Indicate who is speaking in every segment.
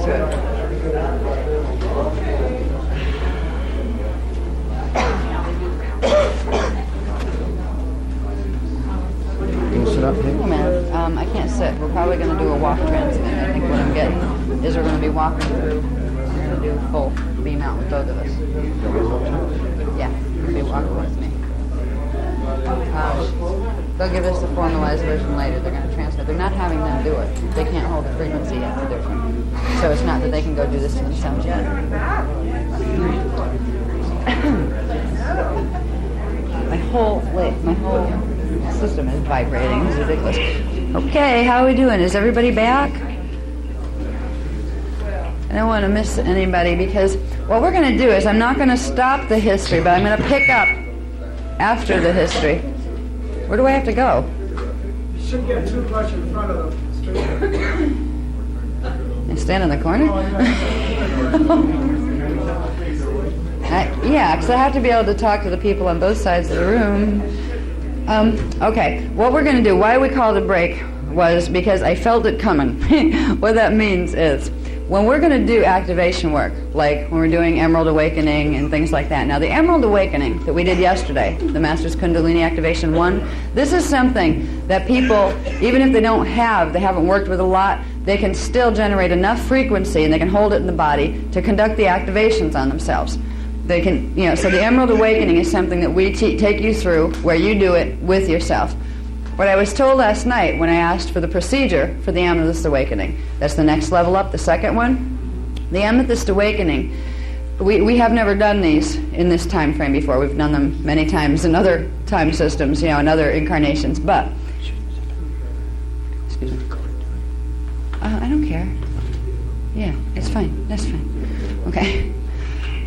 Speaker 1: to it.
Speaker 2: Can you sit up here?
Speaker 1: Oh man, I can't sit. We're probably going to do a walk transmit. I think what I'm getting is we're going to be walking through. We're going to do full beam out with both of us. Yeah, you'll be walking with me. They'll give us the formalized version later. They're going to transmit. They're not having them do it. They can't hold the frequency yet to do it. So it's not that they can go do this to themselves yet. my whole system is vibrating. It's ridiculous. Okay, how are we doing? Is everybody back? I don't want to miss anybody because what we're going to do is I'm not going to stop the history, but I'm going to pick up after the history. Where do I have to go?
Speaker 3: You shouldn't get too much in front of the street.
Speaker 1: And stand in the corner? Yeah, because I have to be able to talk to the people on both sides of the room. Okay, what we're going to do, why we called a break was because I felt it coming. What that means is, when we're going to do activation work, like when we're doing Emerald Awakening and things like that. Now, the Emerald Awakening that we did yesterday, the Master's Kundalini Activation 1, this is something that people, even if they haven't worked with a lot, they can still generate enough frequency and they can hold it in the body to conduct the activations on themselves. They can, so the Emerald Awakening is something that we take you through where you do it with yourself. What I was told last night when I asked for the procedure for the Amethyst Awakening, that's the next level up, the second one. The Amethyst Awakening, we have never done these in this time frame before. We've done them many times in other time systems, in other incarnations, but... Excuse me. I don't care. Yeah, it's fine. That's fine. Okay.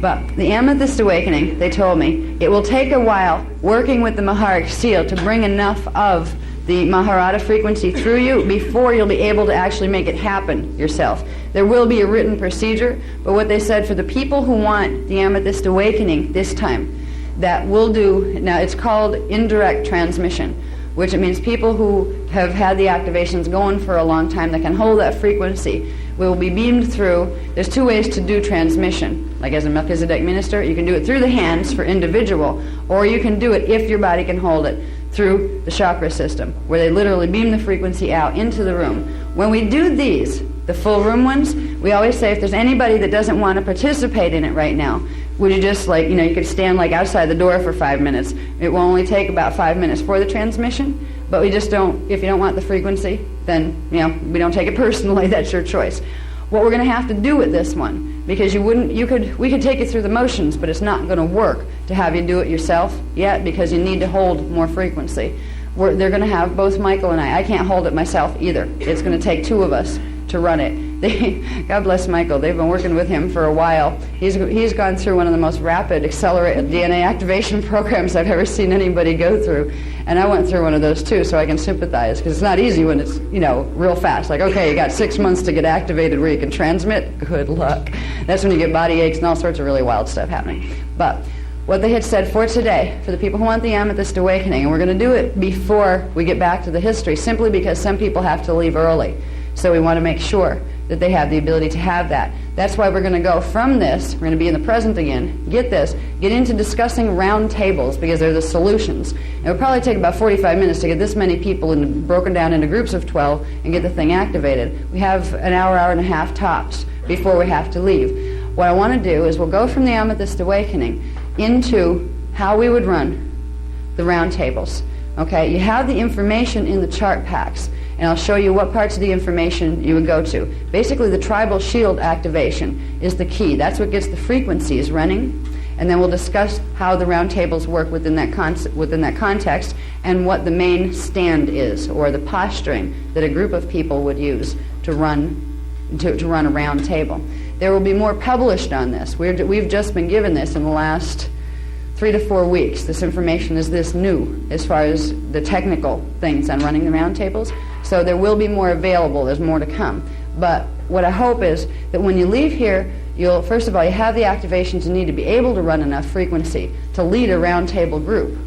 Speaker 1: But the Amethyst Awakening, they told me, it will take a while working with the Maharic seal to bring enough of the Maharata frequency through you before you'll be able to actually make it happen yourself. There will be a written procedure, but what they said for the people who want the Amethyst Awakening this time, that we'll do, now it's called indirect transmission, which it means people who have had the activations going for a long time that can hold that frequency will be beamed through. There's two ways to do transmission. Like as a Melchizedek minister, you can do it through the hands for individual, or you can do it if your body can hold it through the chakra system, where they literally beam the frequency out into the room. When we do these, the full room ones, we always say if there's anybody that doesn't want to participate in it right now, would you just you could stand outside the door for 5 minutes. It will only take about 5 minutes for the transmission, but we just don't, if you don't want the frequency, then, we don't take it personally, that's your choice. What we're going to have to do with this one, because we could take you through the motions, but it's not going to work to have you do it yourself yet, because you need to hold more frequency. They're going to have both Michael and I can't hold it myself either. It's going to take two of us to run it. God bless Michael. They've been working with him for a while. He's gone through one of the most rapid accelerated DNA activation programs I've ever seen anybody go through. And I went through one of those too, so I can sympathize, because it's not easy when it's, real fast. Like, okay, you got 6 months to get activated where you can transmit. Good luck. That's when you get body aches and all sorts of really wild stuff happening. But what they had said for today, for the people who want the Amethyst Awakening, and we're going to do it before we get back to the history, simply because some people have to leave early. So we want to make sure that they have the ability to have that. That's why we're going to go from this, we're going to be in the present again, get into discussing round tables, because they're the solutions. It'll probably take about 45 minutes to get this many people broken down into groups of 12 and get the thing activated. We have an hour and a half tops before we have to leave. What I want to do is we'll go from the Amethyst Awakening into how we would run the round tables. Okay, you have the information in the chart packs, and I'll show you what parts of the information you would go to. Basically, the tribal shield activation is the key. That's what gets the frequencies running, and then we'll discuss how the round tables work within that context, and what the main stand is, or the posturing that a group of people would use to run a round table. There will be more published on this. We've just been given this in the last 3 to 4 weeks. This information is this new as far as the technical things on running the round tables. So there will be more available. There's more to come. But what I hope is that when you leave here, first of all, you have the activations you need to be able to run enough frequency to lead a round table group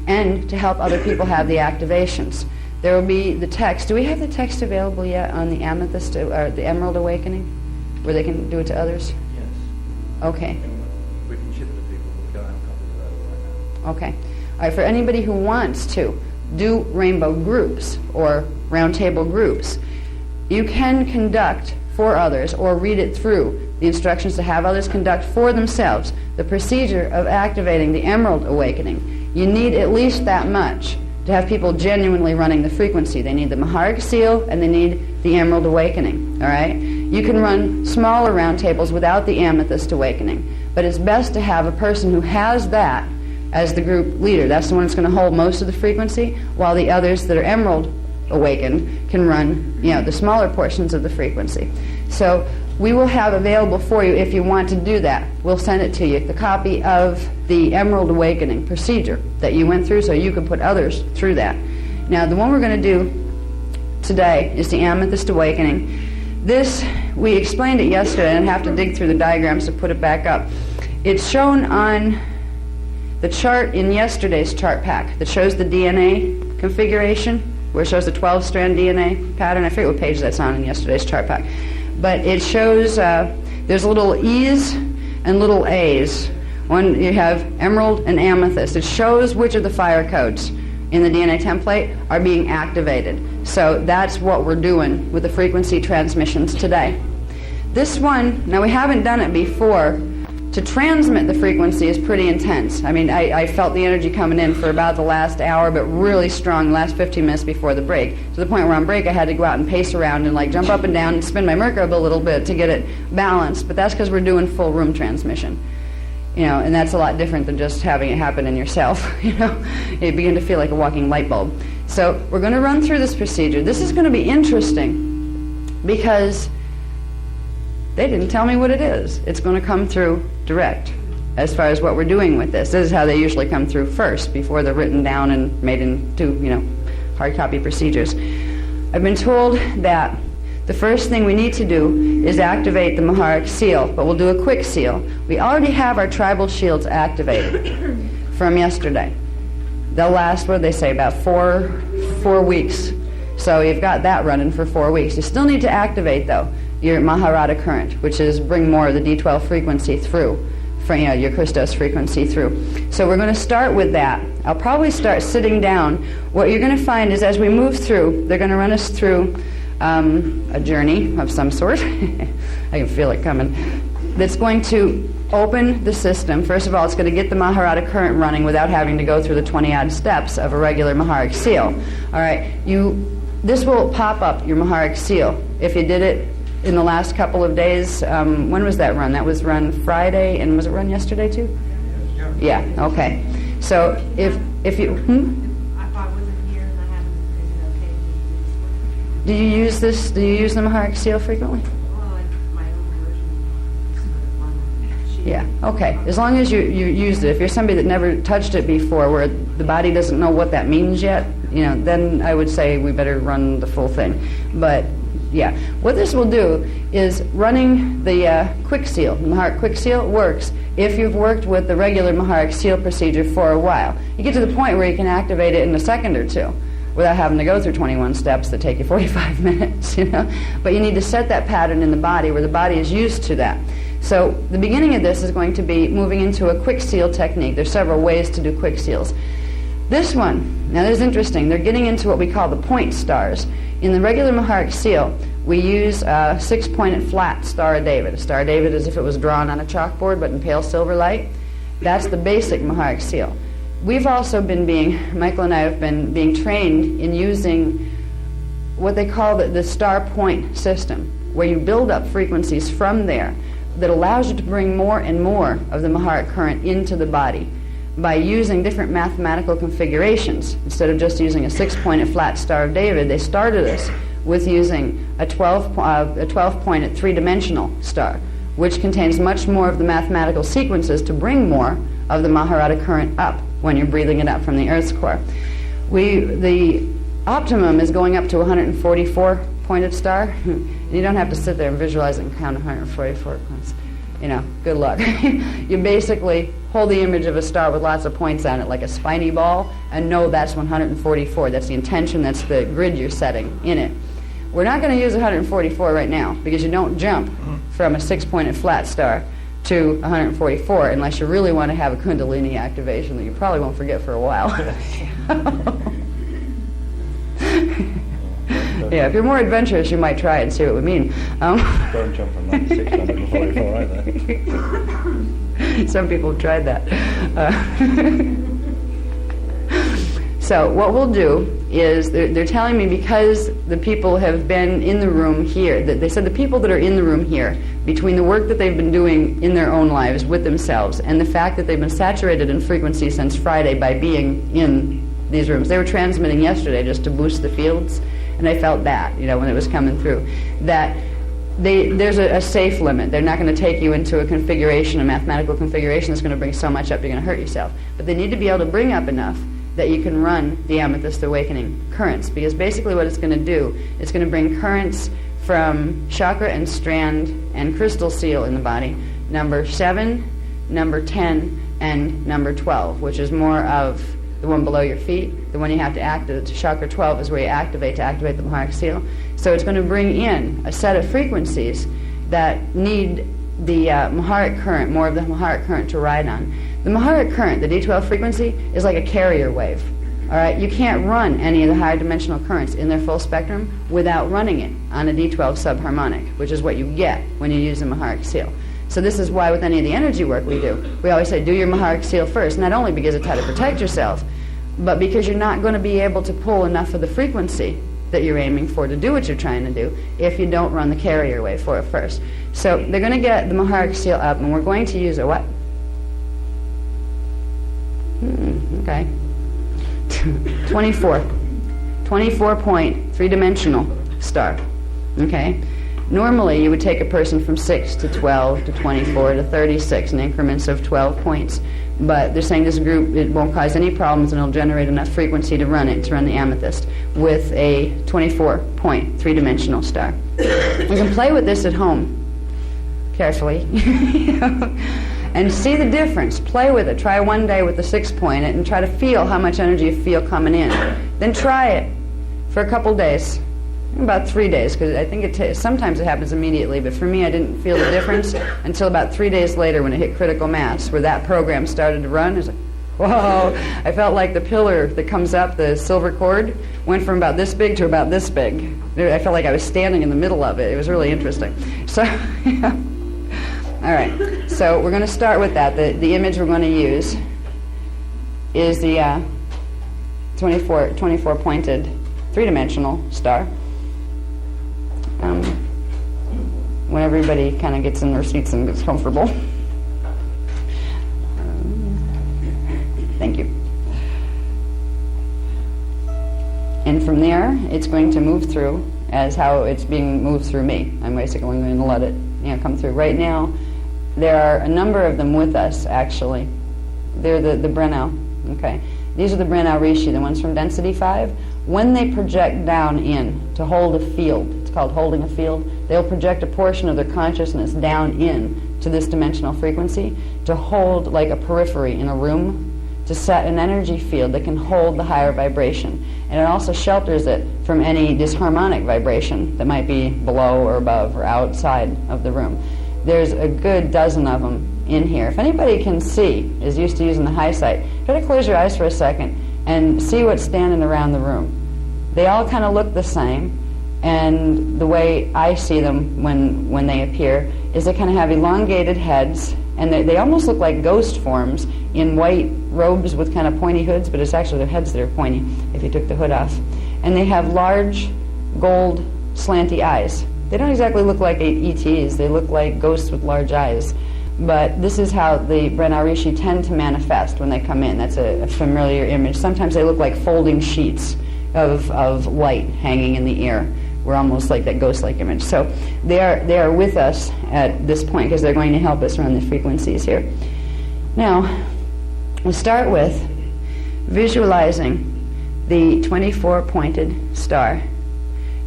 Speaker 1: and to help other people have the activations. There will be the text. Do we have the text available yet on the Amethyst or the Emerald Awakening? where they can do it to others?
Speaker 2: Yes.
Speaker 1: Okay.
Speaker 2: We can ship it to people. We don't have copies of that right now.
Speaker 1: Okay. All right, for anybody who wants to do rainbow groups or round table groups, you can conduct for others or read it through the instructions to have others conduct for themselves the procedure of activating the Emerald Awakening. You need at least that much to have people genuinely running the frequency. They need the Maharic Seal and they need the Emerald Awakening. All right? You can run smaller round tables without the Amethyst Awakening, but it's best to have a person who has that as the group leader. That's the one that's going to hold most of the frequency, while the others that are Emerald Awakened can run, the smaller portions of the frequency. So we will have available for you, if you want to do that, we'll send it to you, the copy of the Emerald Awakening procedure that you went through so you can put others through that. Now, the one we're going to do today is the Amethyst Awakening. This, we explained it yesterday, and I have to dig through the diagrams to put it back up. It's shown on the chart in yesterday's chart pack that shows the DNA configuration, where it shows the 12-strand DNA pattern. I forget what page that's on in yesterday's chart pack. But it shows there's little E's and little A's. One, you have Emerald and Amethyst. It shows which of the fire codes in the DNA template are being activated. So that's what we're doing with the frequency transmissions today. This one, now we haven't done it before. To transmit the frequency is pretty intense. I mean, I felt the energy coming in for about the last hour, but really strong the last 15 minutes before the break. To the point where on break I had to go out and pace around and jump up and down and spin my Merkaba a little bit to get it balanced. But that's because we're doing full room transmission. And that's a lot different than just having it happen in yourself. You begin to feel like a walking light bulb. So we're going to run through this procedure. This is going to be interesting because they didn't tell me what it is. It's going to come through direct as far as what we're doing with this. This is how they usually come through first before they're written down and made into, hard copy procedures. I've been told that the first thing we need to do is activate the Maharic Seal, but we'll do a quick seal. We already have our tribal shields activated from yesterday. They'll last, what do they say, about four weeks. So you've got that running for 4 weeks. You still need to activate, though, your Maharata current, which is bring more of the D12 frequency through, your Christos frequency through. So we're going to start with that. I'll probably start sitting down. What you're going to find is as we move through, they're going to run us through a journey of some sort. I can feel it coming. That's going to open the system. First of all, it's going to get the Maharata current running without having to go through the 20-odd steps of a regular Maharic Seal. All right, this will pop up your Maharic Seal. If you did it in the last couple of days, when was that run? That was run Friday, and was it run yesterday too? Yeah, okay. So if you...
Speaker 4: I wasn't here and I haven't been okay.
Speaker 1: Do you use this? Do you use the Maharic Seal frequently?
Speaker 4: Well, my own version.
Speaker 1: Yeah, okay. As long as you used it. If you're somebody that never touched it before, where the body doesn't know what that means yet, then I would say we better run the full thing. But yeah, what this will do is running the quick seal. The Maharic quick seal works if you've worked with the regular Maharic Seal procedure for a while. You get to the point where you can activate it in a second or two without having to go through 21 steps that take you 45 minutes, But you need to set that pattern in the body where the body is used to that. So the beginning of this is going to be moving into a quick seal technique. There's several ways to do quick seals. This one, now this is interesting. They're getting into what we call the point stars. In the regular Maharic Seal, we use a 6-pointed flat Star of David. A Star of David is if it was drawn on a chalkboard, but in pale silver light. That's the basic Maharic Seal. We've also Michael and I have been being trained in using what they call the star point system, where you build up frequencies from there that allows you to bring more and more of the Maharic current into the body by using different mathematical configurations. Instead of just using a 6-pointed flat Star of David, they started us with using a 12-pointed three-dimensional star, which contains much more of the mathematical sequences to bring more of the Maharata current up when you're breathing it up from the Earth's core. The optimum is going up to 144-pointed star. You don't have to sit there and visualize it and count 144 points. Good luck. You basically hold the image of a star with lots of points on it like a spiny ball and know that's 144. That's the intention, that's the grid you're setting in it. We're not going to use 144 right now because you don't jump from a 6-pointed flat star to 144, unless you really want to have a Kundalini activation that you probably won't forget for a while. Yeah, if you're more adventurous, you might try it and see what it would mean.
Speaker 2: Don't jump from 96 to 144 either.
Speaker 1: Some people have tried that. So what we'll do is, they're telling me, because the people have been in the room here, that they said the people that are in the room here, between the work that they've been doing in their own lives with themselves and the fact that they've been saturated in frequency since Friday by being in these rooms. They were transmitting yesterday just to boost the fields, and I felt that, when it was coming through, that there's a safe limit. They're not going to take you into a configuration, a mathematical configuration that's going to bring so much up you're going to hurt yourself. But they need to be able to bring up enough that you can run the Amethyst Awakening currents, because basically what it's going to do, it's going to bring currents from chakra and strand and crystal seal in the body, number 7, number 10, and number 12, which is more of the one below your feet. The one you have to activate, chakra 12, is where you activate to activate the Maharic seal. So it's going to bring in a set of frequencies that need the Maharic current, more of the Maharic current to ride on. The Maharic current, the D12 frequency, is like a carrier wave. All right, you can't run any of the higher dimensional currents in their full spectrum without running it on a D12 subharmonic, which is what you get when you use the Maharic seal. So this is why with any of the energy work we do, we always say do your Maharic seal first, not only because it's how to protect yourself, but because you're not going to be able to pull enough of the frequency that you're aiming for to do what you're trying to do if you don't run the carrier wave for it first. So they're going to get the Maharic seal up, and we're going to use a what? Okay. 24-point three-dimensional star. Okay. Normally you would take a person from 6 to 12 to 24 to 36 in increments of 12 points. But they're saying this group, it won't cause any problems and it'll generate enough frequency to run it, to run the Amethyst, with a 24-point three-dimensional star. You can play with this at home, carefully, and see the difference. Play with it. Try one day with the 6-point and try to feel how much energy you feel coming in. Then try it for a couple days. About 3 days, because I think sometimes it happens immediately, but for me I didn't feel the difference until about 3 days later when it hit critical mass, where that program started to run. It was like, whoa! I felt like the pillar that comes up, the silver cord, went from about this big to about this big. I felt like I was standing in the middle of it. It was really interesting. So, yeah. All right, so we're going to start with that. The image we're going to use is the 24-pointed three-dimensional star. When everybody kind of gets in their seats and gets comfortable. Thank you. And from there, it's going to move through as how it's being moved through me. I'm basically going to let it come through. Right now, there are a number of them with us, actually. They're the Brennau. Okay. These are the Brennau Rishi, the ones from Density 5. When they project down in to hold a field, it's called holding a field, they'll project a portion of their consciousness down in to this dimensional frequency to hold like a periphery in a room, to set an energy field that can hold the higher vibration. And it also shelters it from any disharmonic vibration that might be below or above or outside of the room. There's a good dozen of them in here. If anybody can see, is used to using the high sight, try to close your eyes for a second and see what's standing around the room. They all kind of look the same, and the way I see them when they appear is they kind of have elongated heads, and they almost look like ghost forms in white robes with kind of pointy hoods, but it's actually their heads that are pointy if you took the hood off. And they have large gold slanty eyes. They don't exactly look like ETs, they look like ghosts with large eyes. But this is how the Brennau Rishi tend to manifest when they come in. That's a familiar image. Sometimes they look like folding sheets of light hanging in the air. We're almost like that ghost-like image. So they are with us at this point because they're going to help us run the frequencies here. Now, we'll start with visualizing the 24-pointed star.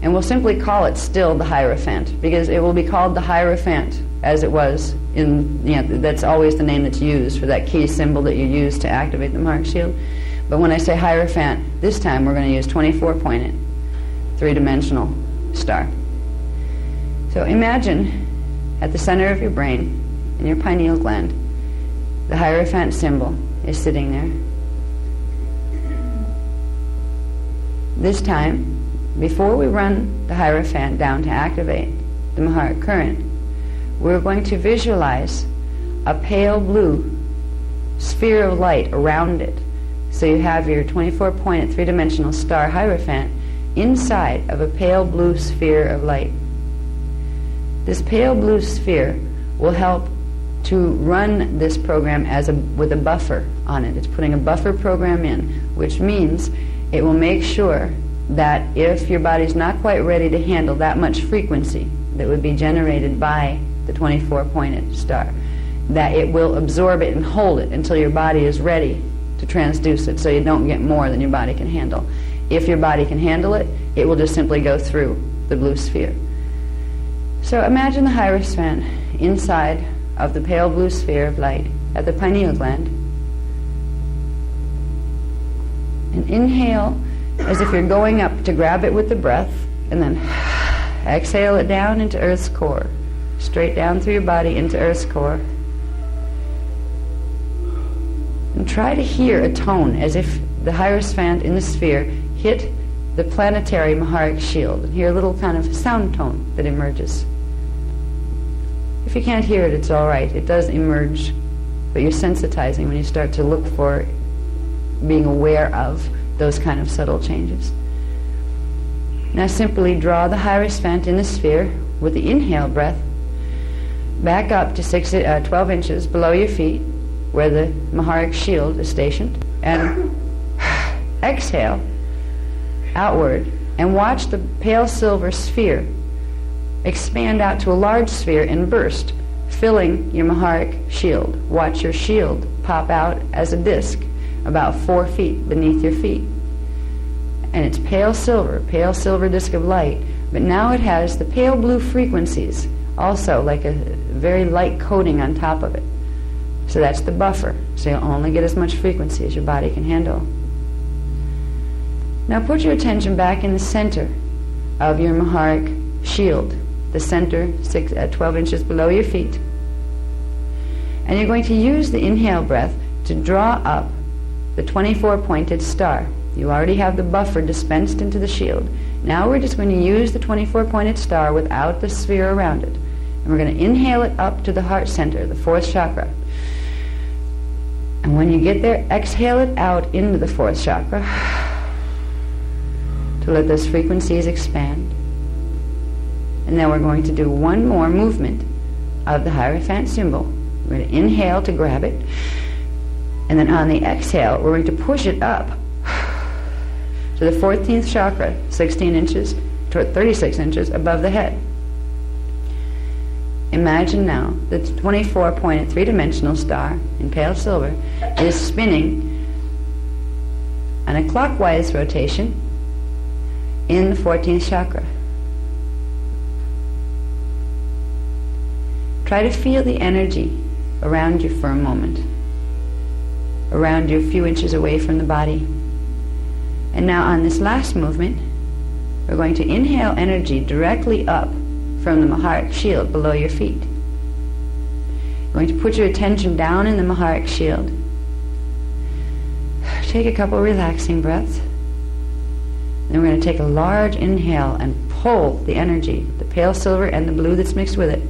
Speaker 1: And we'll simply call it still the Hierophant, because it will be called the Hierophant as it was in, that's always the name that's used for that key symbol that you use to activate the Maharic shield. But when I say Hierophant, this time we're going to use 24-pointed, three-dimensional star. So imagine at the center of your brain, in your pineal gland, the Hierophant symbol is sitting there. This time, before we run the Hierophant down to activate the Maharic current, we're going to visualize a pale blue sphere of light around it. So you have your 24-pointed three-dimensional star Hierophant inside of a pale blue sphere of light. This pale blue sphere will help to run this program with a buffer on it. It's putting a buffer program in, which means it will make sure that if your body's not quite ready to handle that much frequency that would be generated by the 24-pointed star, that it will absorb it and hold it until your body is ready to transduce it, so you don't get more than your body can handle. If your body can handle it, it will just simply go through the blue sphere. So imagine the Hierophant inside of the pale blue sphere of light at the pineal gland. And inhale as if you're going up to grab it with the breath, and then exhale it down into Earth's core, straight down through your body into Earth's core. And try to hear a tone as if the Hierophant in the sphere hit the planetary Maharic shield, and hear a little kind of sound tone that emerges. If you can't hear it, it's all right. It does emerge, but you're sensitizing when you start to look for being aware of those kind of subtle changes. Now simply draw the Hierophant in the sphere with the inhale breath back up to 12 inches below your feet where the Maharic shield is stationed, and exhale outward and watch the pale silver sphere expand out to a large sphere and burst, filling your Maharic shield. Watch your shield pop out as a disc about 4 feet beneath your feet. And it's pale silver disc of light, but now it has the pale blue frequencies, also like a very light coating on top of it. So that's the buffer, so you'll only get as much frequency as your body can handle. Now put your attention back in the center of your Maharic shield, the center 12 inches below your feet. And you're going to use the inhale breath to draw up the 24-pointed star. You already have the buffer dispensed into the shield. Now we're just going to use the 24-pointed star without the sphere around it. And we're going to inhale it up to the heart center, the fourth chakra. And when you get there, exhale it out into the fourth chakra to let those frequencies expand. And then we're going to do one more movement of the Hierophant symbol. We're going to inhale to grab it. And then on the exhale, we're going to push it up to the 14th chakra, 16 inches to 36 inches above the head. Imagine now that the 24-pointed three-dimensional star in pale silver is spinning on a clockwise rotation in the 14th chakra. Try to feel the energy around you for a moment, around you a few inches away from the body. And now on this last movement, we're going to inhale energy directly up from the Maharic shield below your feet. You're going to put your attention down in the Maharic shield. Take a couple relaxing breaths. Then we're going to take a large inhale and pull the energy, the pale silver and the blue that's mixed with it,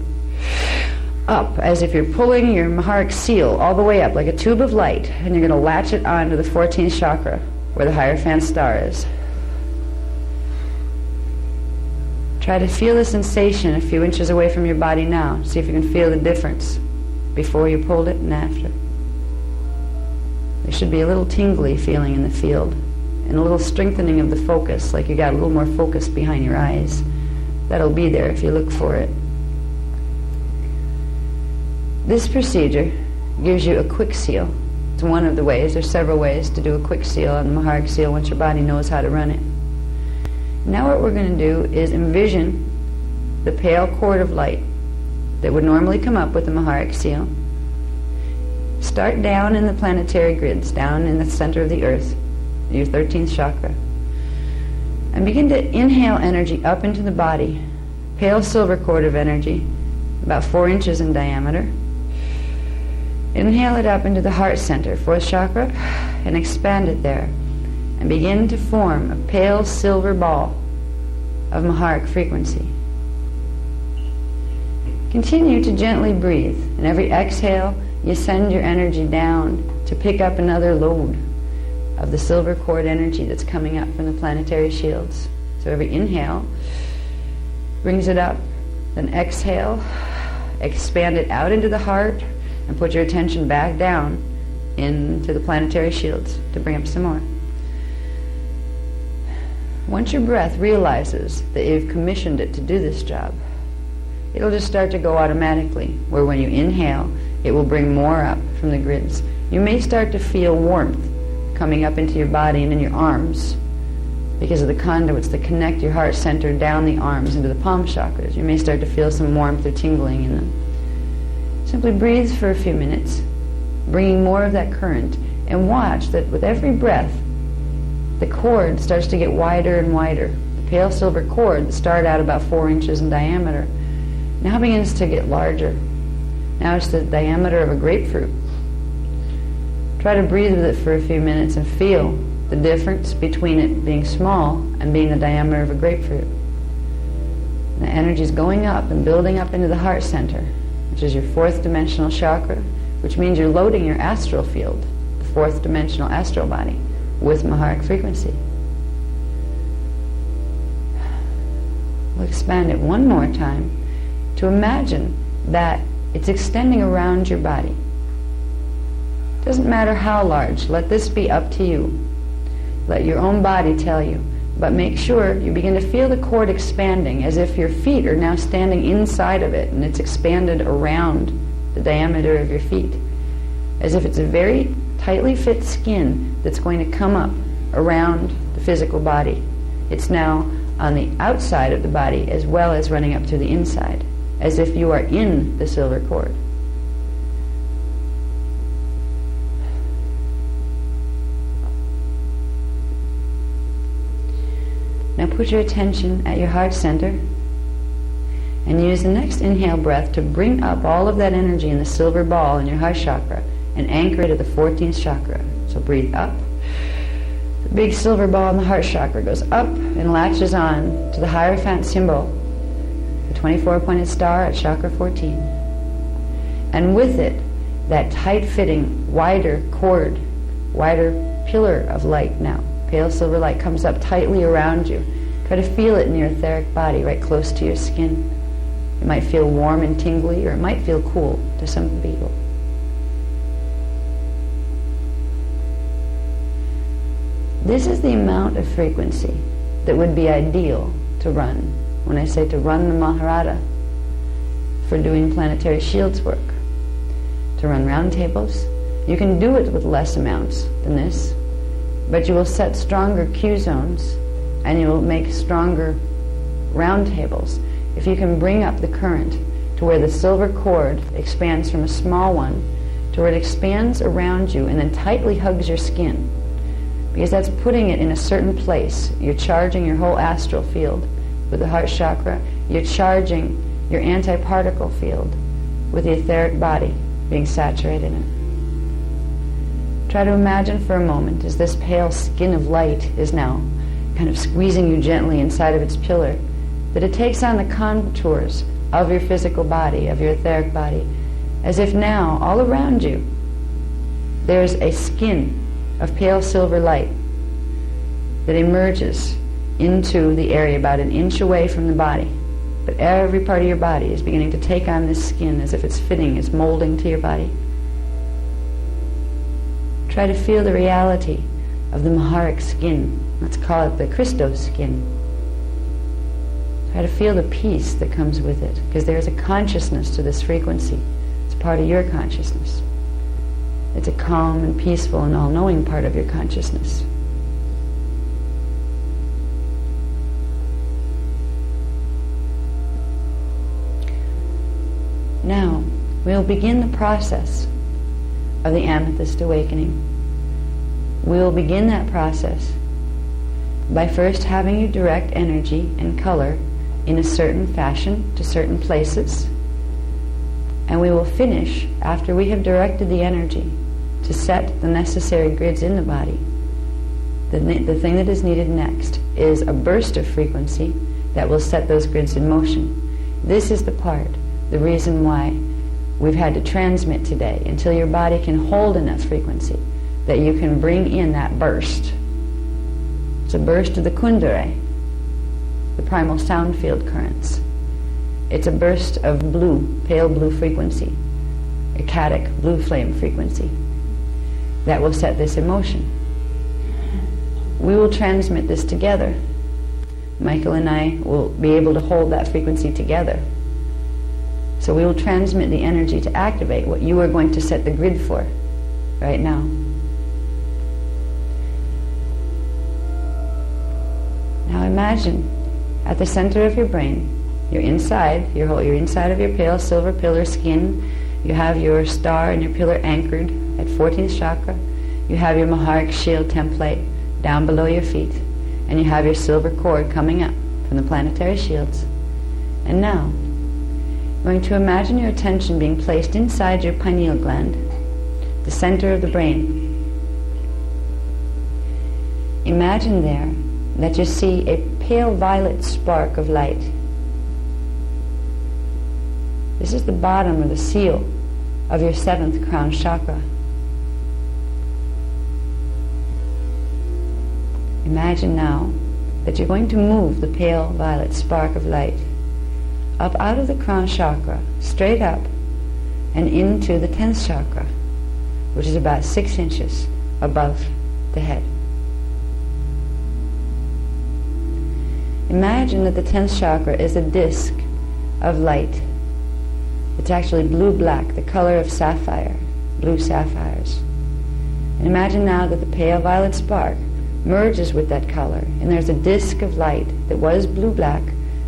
Speaker 1: up as if you're pulling your Maharic seal all the way up like a tube of light, and you're going to latch it onto the 14th chakra where the Hierophant star is. Try to feel the sensation a few inches away from your body now. See if you can feel the difference before you pulled it and after. There should be a little tingly feeling in the field and a little strengthening of the focus, like you got a little more focus behind your eyes. That'll be there if you look for it. This procedure gives you a quick seal. It's one of the ways. There's several ways to do a quick seal on the Maharic seal once your body knows how to run it. Now what we're going to do is envision the pale cord of light that would normally come up with the Maharic seal. Start down in the planetary grids, down in the center of the earth, your 13th chakra. And begin to inhale energy up into the body, pale silver cord of energy. about 4 inches in diameter. Inhale it up into the heart center, 4th chakra, and expand it there. And begin to form a pale silver ball of Maharic frequency. Continue to gently breathe. And every exhale, you send your energy down to pick up another load of the silver cord energy that's coming up from the planetary shields. So every inhale brings it up, then exhale, expand it out into the heart, and put your attention back down into the planetary shields to bring up some more. Once your breath realizes that you've commissioned it to do this job, it'll just start to go automatically, where when you inhale, it will bring more up from the grids. You may start to feel warmth coming up into your body and in your arms because of the conduits that connect your heart center down the arms into the palm chakras. You may start to feel some warmth or tingling in them. Simply breathe for a few minutes, bringing more of that current, and watch that with every breath, the cord starts to get wider and wider. The pale silver cord that started out about 4 inches in diameter now begins to get larger. Now it's the diameter of a grapefruit. Try to breathe with it for a few minutes and feel the difference between it being small and being the diameter of a grapefruit. The energy is going up and building up into the heart center, which is your 4th dimensional chakra, which means you're loading your astral field, the 4th dimensional astral body, with Maharic frequency. We'll expand it one more time to imagine that it's extending around your body. Doesn't matter how large, let this be up to you. Let your own body tell you. But make sure you begin to feel the cord expanding as if your feet are now standing inside of it and it's expanded around the diameter of your feet. As if it's a very tightly fit skin that's going to come up around the physical body. It's now on the outside of the body as well as running up to the inside, as if you are in the silver cord. Now put your attention at your heart center and use the next inhale breath to bring up all of that energy in the silver ball in your heart chakra and anchor it at the 14th chakra. So breathe up. The big silver ball in the heart chakra goes up and latches on to the Hierophant symbol, the 24-pointed star at chakra 14. And with it, that tight-fitting, wider cord, wider pillar of light now, pale silver light, comes up tightly around you. Try to feel it in your etheric body, right close to your skin. It might feel warm and tingly, or it might feel cool to some people. This is the amount of frequency that would be ideal to run. When I say to run the Maharata for doing planetary shields work, to run round tables, you can do it with less amounts than this, but you will set stronger Q zones and you will make stronger round tables if you can bring up the current to where the silver cord expands from a small one to where it expands around you and then tightly hugs your skin. Because that's putting it in a certain place. You're charging your whole astral field with the heart chakra. You're charging your antiparticle field with the etheric body being saturated in it. Try to imagine for a moment as this pale skin of light is now kind of squeezing you gently inside of its pillar, that it takes on the contours of your physical body, of your etheric body, as if now, all around you, there's a skin of pale silver light that emerges into the area about an inch away from the body. But every part of your body is beginning to take on this skin as if it's fitting, it's molding to your body. Try to feel the reality of the Maharic skin. Let's call it the Christos skin. Try to feel the peace that comes with it, because there's a consciousness to this frequency. It's part of your consciousness. It's a calm and peaceful and all-knowing part of your consciousness. Now, we'll begin the process of the amethyst awakening. We'll begin that process by first having you direct energy and color in a certain fashion to certain places. And we will finish, after we have directed the energy to set the necessary grids in the body, the thing that is needed next is a burst of frequency that will set those grids in motion. This is the reason why we've had to transmit today, until your body can hold enough frequency that you can bring in that burst. It's a burst of the kundere, the primal sound field currents. It's a burst of blue, pale blue frequency, ecstatic blue flame frequency that will set this in motion. We will transmit this together. Michael and I will be able to hold that frequency together. So we will transmit the energy to activate what you are going to set the grid for right now. Now imagine at the center of your brain, you're inside, you're inside of your pale silver pillar skin. You have your star and your pillar anchored at 14th chakra. You have your Maharic shield template down below your feet. And you have your silver cord coming up from the planetary shields. And now, you're going to imagine your attention being placed inside your pineal gland, the center of the brain. Imagine there that you see a pale violet spark of light. This is the bottom or the seal of your 7th crown chakra. Imagine now that you're going to move the pale violet spark of light up out of the crown chakra, straight up, and into the 10th chakra, which is about 6 inches above the head. Imagine that the 10th chakra is a disc of light. It's actually blue-black, the color of sapphire, blue sapphires. And imagine now that the pale violet spark merges with that color, and there's a disc of light that was blue-black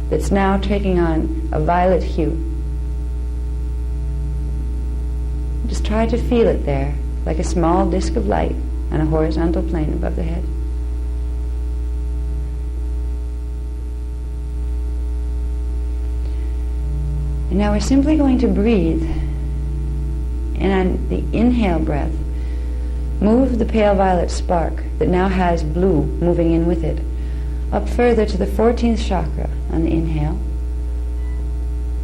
Speaker 1: that's now taking on a violet hue. Just try to feel it there, like a small disc of light on a horizontal plane above the head. And now we're simply going to breathe, and on the inhale breath, move the pale violet spark that now has blue moving in with it up further to the 14th chakra on the inhale,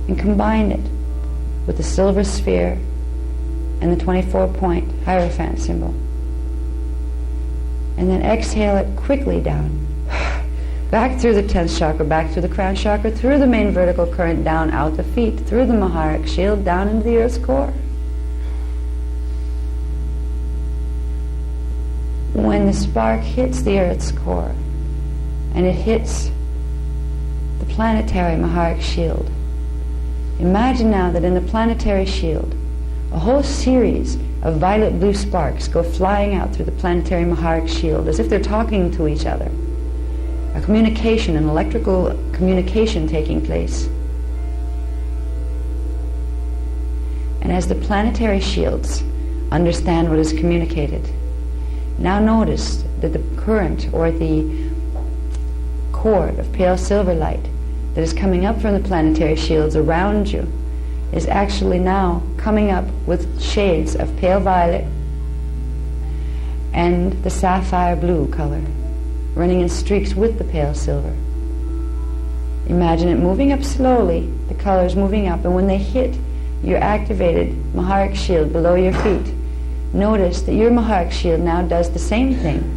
Speaker 1: and combine it with the silver sphere and the 24-point Hierophant symbol. And then exhale it quickly down, back through the 10th chakra, back through the crown chakra, through the main vertical current, down out the feet, through the Maharic shield, down into the earth's core. When the spark hits the earth's core, and it hits the planetary Maharic shield, imagine now that in the planetary shield, a whole series of violet blue sparks go flying out through the planetary Maharic shield as if they're talking to each other. A communication, an electrical communication taking place. And as the planetary shields understand what is communicated, now notice that the current or the cord of pale silver light that is coming up from the planetary shields around you is actually now coming up with shades of pale violet and the sapphire blue color, running in streaks with the pale silver. Imagine it moving up slowly, the colors moving up, and when they hit your activated Maharic shield below your feet, notice that your Maharic shield now does the same thing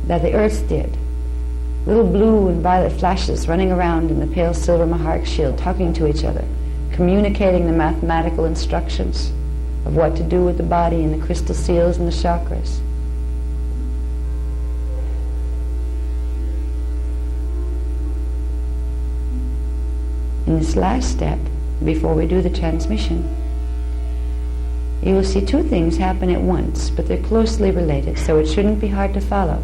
Speaker 1: that the Earth's did. Little blue and violet flashes running around in the pale silver Maharic shield, talking to each other, communicating the mathematical instructions of what to do with the body and the crystal seals and the chakras. In this last step, before we do the transmission, you will see two things happen at once, but they're closely related, so it shouldn't be hard to follow.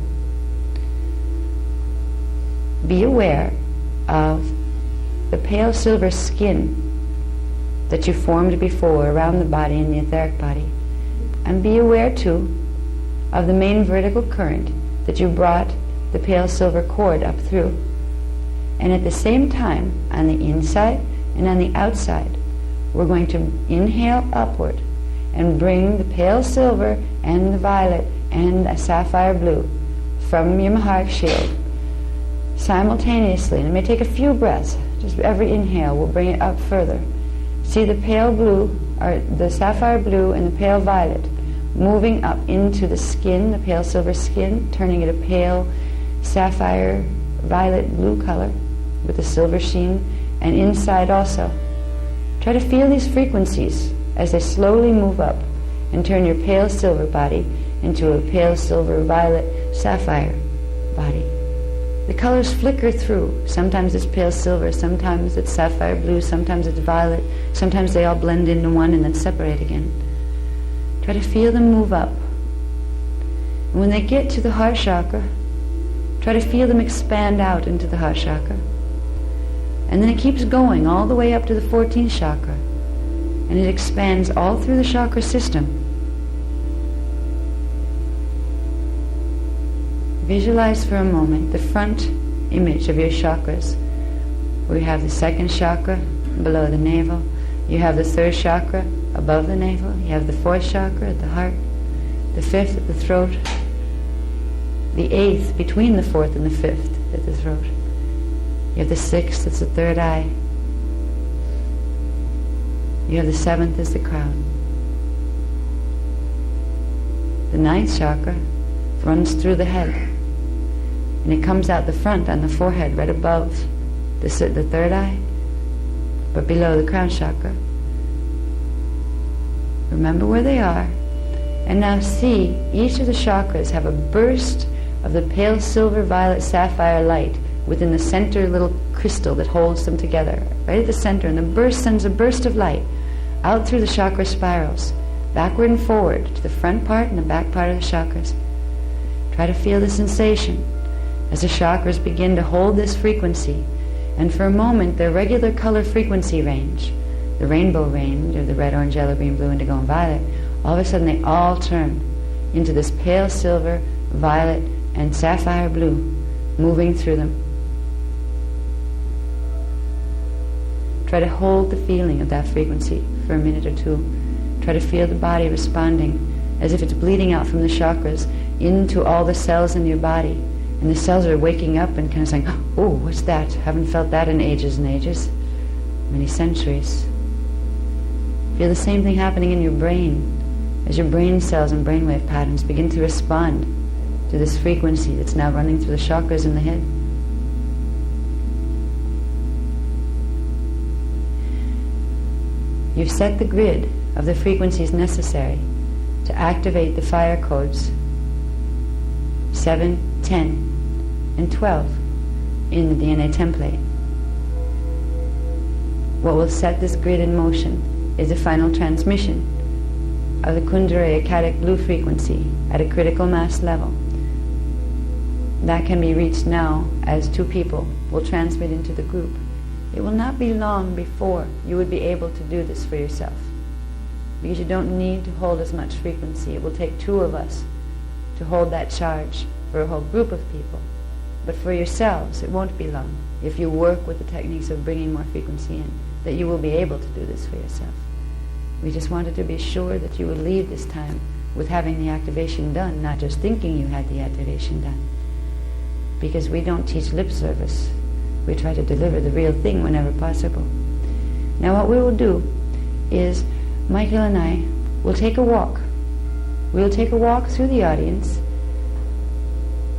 Speaker 1: Be aware of the pale silver skin that you formed before around the body and the etheric body. And be aware, too, of the main vertical current that you brought the pale silver cord up through. And at the same time, on the inside and on the outside, we're going to inhale upward and bring the pale silver and the violet and a sapphire blue from your heart shield simultaneously. And it may take a few breaths. Just every inhale will bring it up further. See the pale blue, or the sapphire blue and the pale violet moving up into the skin, the pale silver skin, turning it a pale sapphire violet blue color with a silver sheen, and inside also. Try to feel these frequencies as they slowly move up and turn your pale silver body into a pale silver violet sapphire body. The colors flicker through. Sometimes it's pale silver, sometimes it's sapphire blue, sometimes it's violet, sometimes they all blend into one and then separate again. Try to feel them move up. And when they get to the heart chakra, try to feel them expand out into the heart chakra. And then it keeps going all the way up to the 14th chakra. And it expands all through the chakra system. Visualize for a moment the front image of your chakras. Where you have the 2nd chakra below the navel. You have the 3rd chakra above the navel. You have the 4th chakra at the heart. The 5th at the throat. The 8th between the 4th and the 5th at the throat. You have the 6th, it's the 3rd eye. You have the 7th as the crown. The 9th chakra runs through the head. And it comes out the front on the forehead, right above the 3rd eye, but below the crown chakra. Remember where they are. And now see each of the chakras have a burst of the pale silver violet sapphire light within the center little crystal that holds them together, right at the center. And the burst sends a burst of light out through the chakra spirals, backward and forward to the front part and the back part of the chakras. Try to feel the sensation as the chakras begin to hold this frequency. And for a moment, their regular color frequency range, the rainbow range of the red, orange, yellow, green, blue, indigo, and violet, all of a sudden they all turn into this pale silver, violet, and sapphire blue, moving through them. Try to hold the feeling of that frequency for a minute or two. Try to feel the body responding as if it's bleeding out from the chakras into all the cells in your body. And the cells are waking up and kind of saying, oh, what's that? Haven't felt that in ages and ages. Many centuries. Feel the same thing happening in your brain as your brain cells and brainwave patterns begin to respond to this frequency that's now running through the chakras in the head. You've set the grid of the frequencies necessary to activate the fire codes 7, 10, and 12 in the DNA template. What will set this grid in motion is the final transmission of the Kundalini Akadic blue frequency at a critical mass level. That can be reached now as 2 people will transmit into the group. It will not be long before you would be able to do this for yourself, because you don't need to hold as much frequency. It will take 2 of us to hold that charge for a whole group of people. But for yourselves, it won't be long, if you work with the techniques of bringing more frequency in, that you will be able to do this for yourself. We just wanted to be sure that you would leave this time with having the activation done, not just thinking you had the activation done. Because we don't teach lip service. We try to deliver the real thing whenever possible. Now what we will do is, Michael and I will take a walk. We'll take a walk through the audience,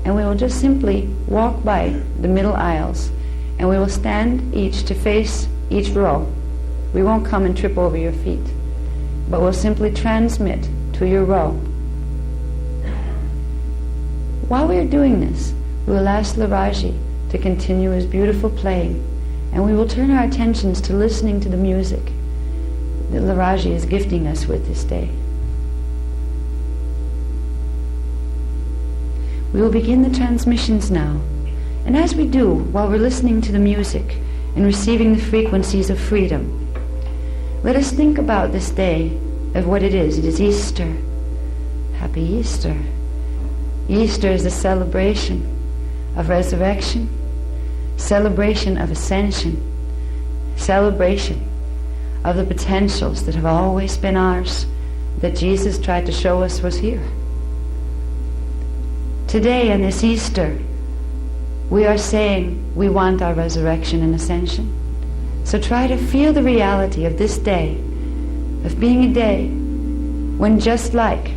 Speaker 1: and we will just simply walk by the middle aisles, and we will stand each to face each row. We won't come and trip over your feet, but we'll simply transmit to your row. While we are doing this, we will ask Laraji to continue his beautiful playing, and we will turn our attentions to listening to the music that Laraji is gifting us with this day. We will begin the transmissions now, and as we do, while we're listening to the music and receiving the frequencies of freedom, let us think about this day of what it is. It is Easter. Happy Easter. Easter is a celebration of resurrection, celebration of ascension, celebration of the potentials that have always been ours, that Jesus tried to show us was here. Today, on this Easter, we are saying we want our resurrection and ascension. So try to feel the reality of this day, of being a day when, just like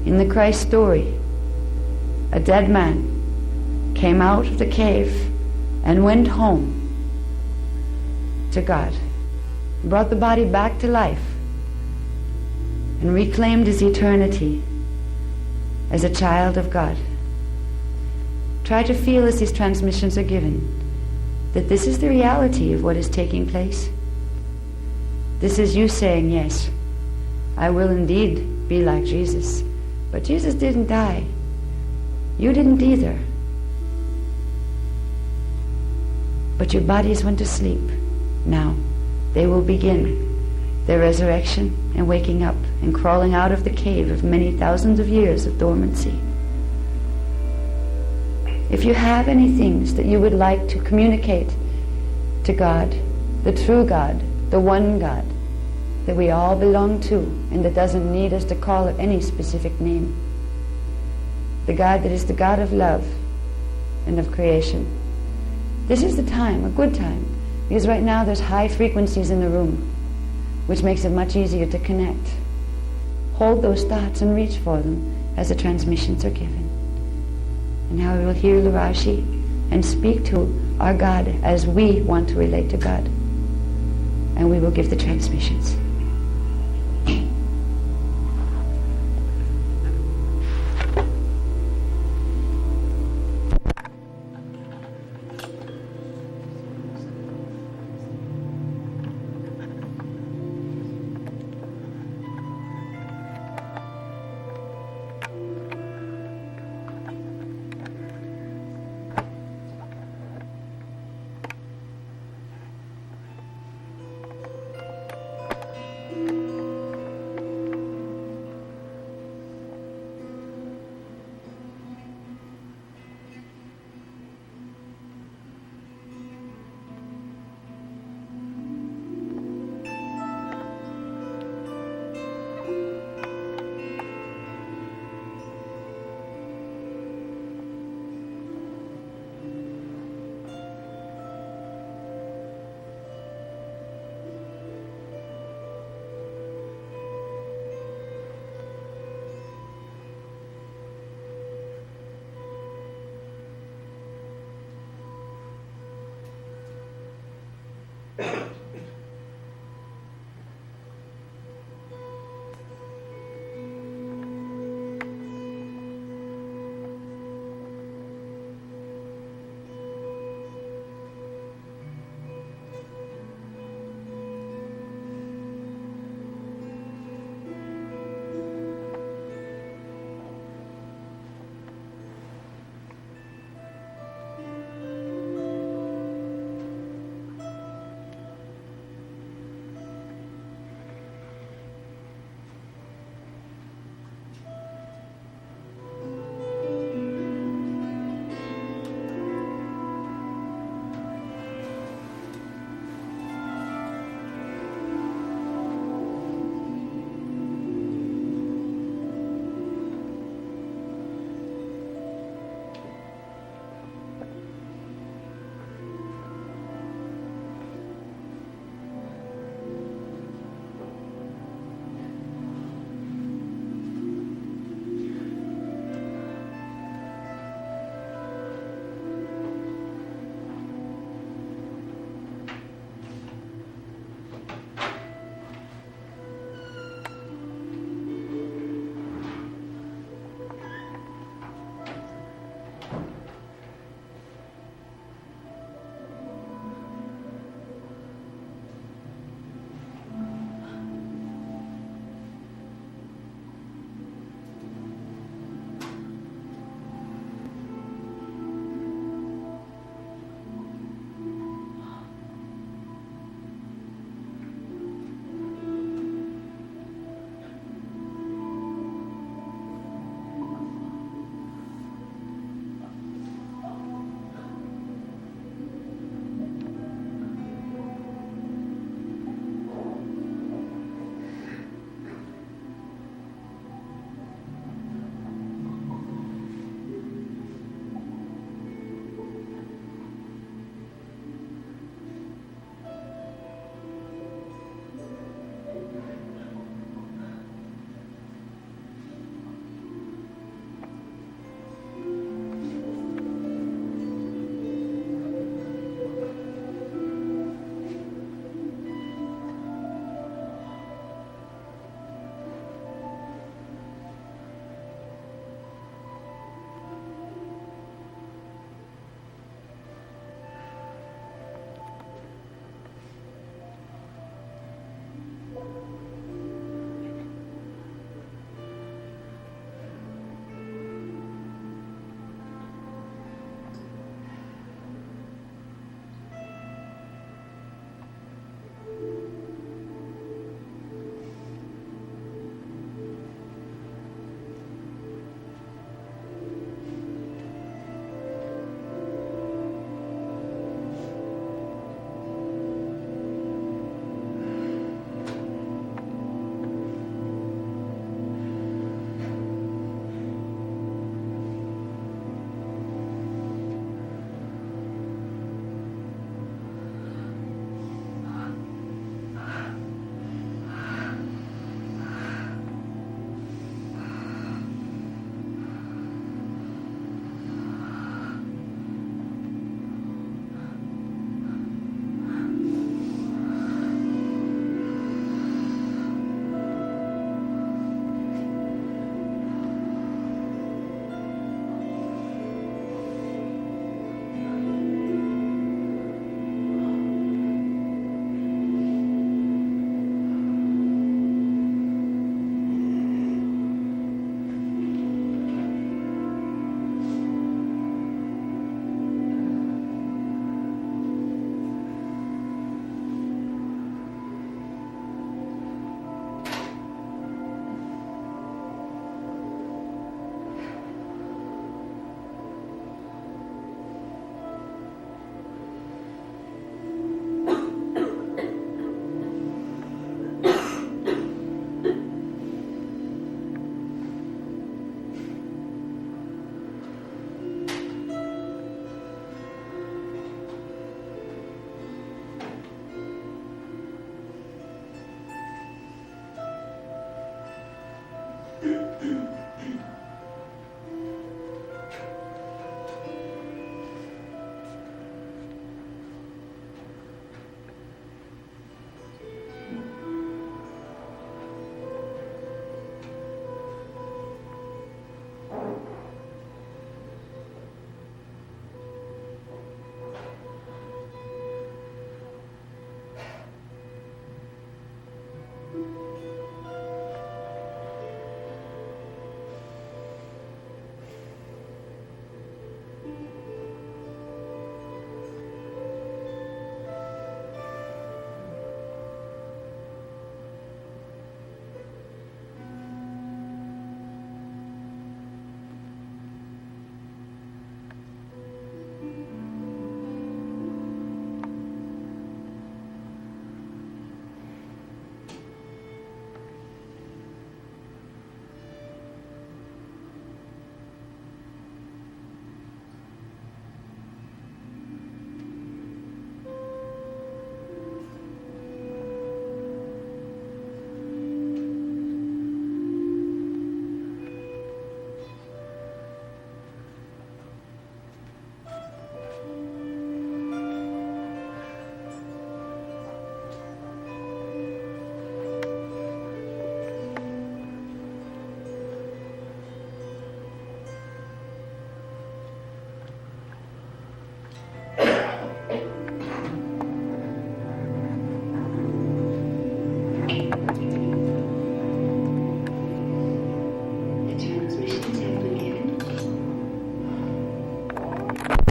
Speaker 1: in the Christ story, a dead man came out of the cave and went home to God, brought the body back to life, and reclaimed his eternity as a child of God. Try to feel as these transmissions are given that this is the reality of what is taking place. This is you saying, yes, I will indeed be like Jesus. But Jesus didn't die. You didn't either. But your bodies went to sleep. Now they will begin their resurrection and waking up and crawling out of the cave of many thousands of years of dormancy. If you have any things that you would like to communicate to God, the true God, the one God, that we all belong to, and that doesn't need us to call it any specific name, the God that is the God of love and of creation, this is the time, a good time, because right now there's high frequencies in the room, which makes it much easier to connect. Hold those thoughts and reach for them as the transmissions are given. And now we will hear Larashi and speak to our God as we want to relate to God. And we will give the transmissions.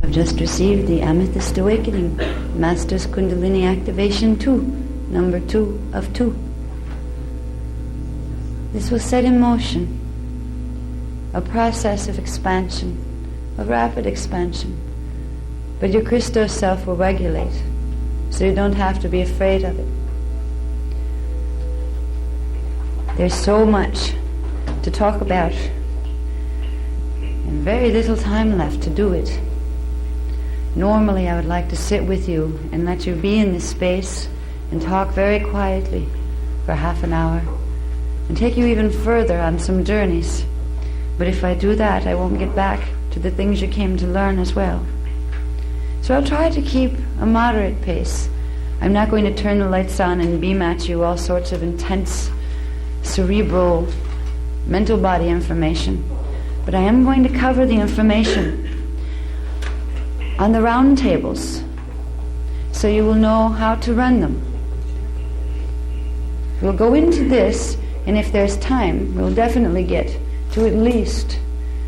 Speaker 1: I've just received the Amethyst Awakening, Master's Kundalini Activation 2, number 2 of 2. This will set in motion a process of expansion, of rapid expansion. But your Christos self will regulate, so you don't have to be afraid of it. There's so much to talk about, and very little time left to do it. Normally I would like to sit with you and let you be in this space and talk very quietly for half an hour and take you even further on some journeys. But if I do that, I won't get back to the things you came to learn as well. So I'll try to keep a moderate pace. I'm not going to turn the lights on and beam at you all sorts of intense, cerebral, mental body information. But I am going to cover the information on the round tables, so you will know how to run them. We'll go into this, and if there's time, we'll definitely get to at least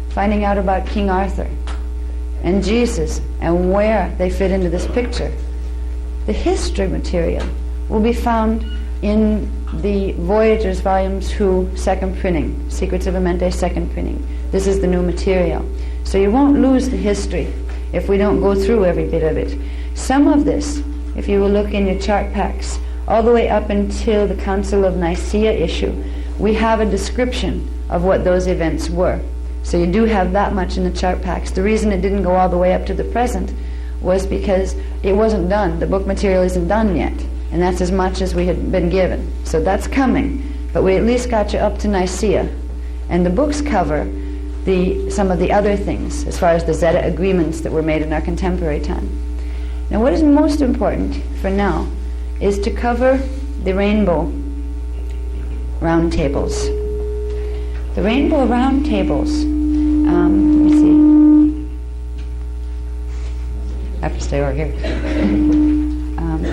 Speaker 1: finding out about King Arthur and Jesus and where they fit into this picture. The history material will be found in the Voyagers Volume 2 second printing, Secrets of Amente second printing. This is the new material. So you won't lose the history if we don't go through every bit of it. Some of this, if you will look in your chart packs, all the way up until the Council of Nicaea issue, we have a description of what those events were. So you do have that much in the chart packs. The reason it didn't go all the way up to the present was because it wasn't done. The book material isn't done yet. And that's as much as we had been given. So that's coming. But we at least got you up to Nicaea. And the books cover some of the other things as far as the Zeta agreements that were made in our contemporary time. Now what is most important for now is to cover the rainbow round tables. The rainbow round tables, let me see. I have to stay over here.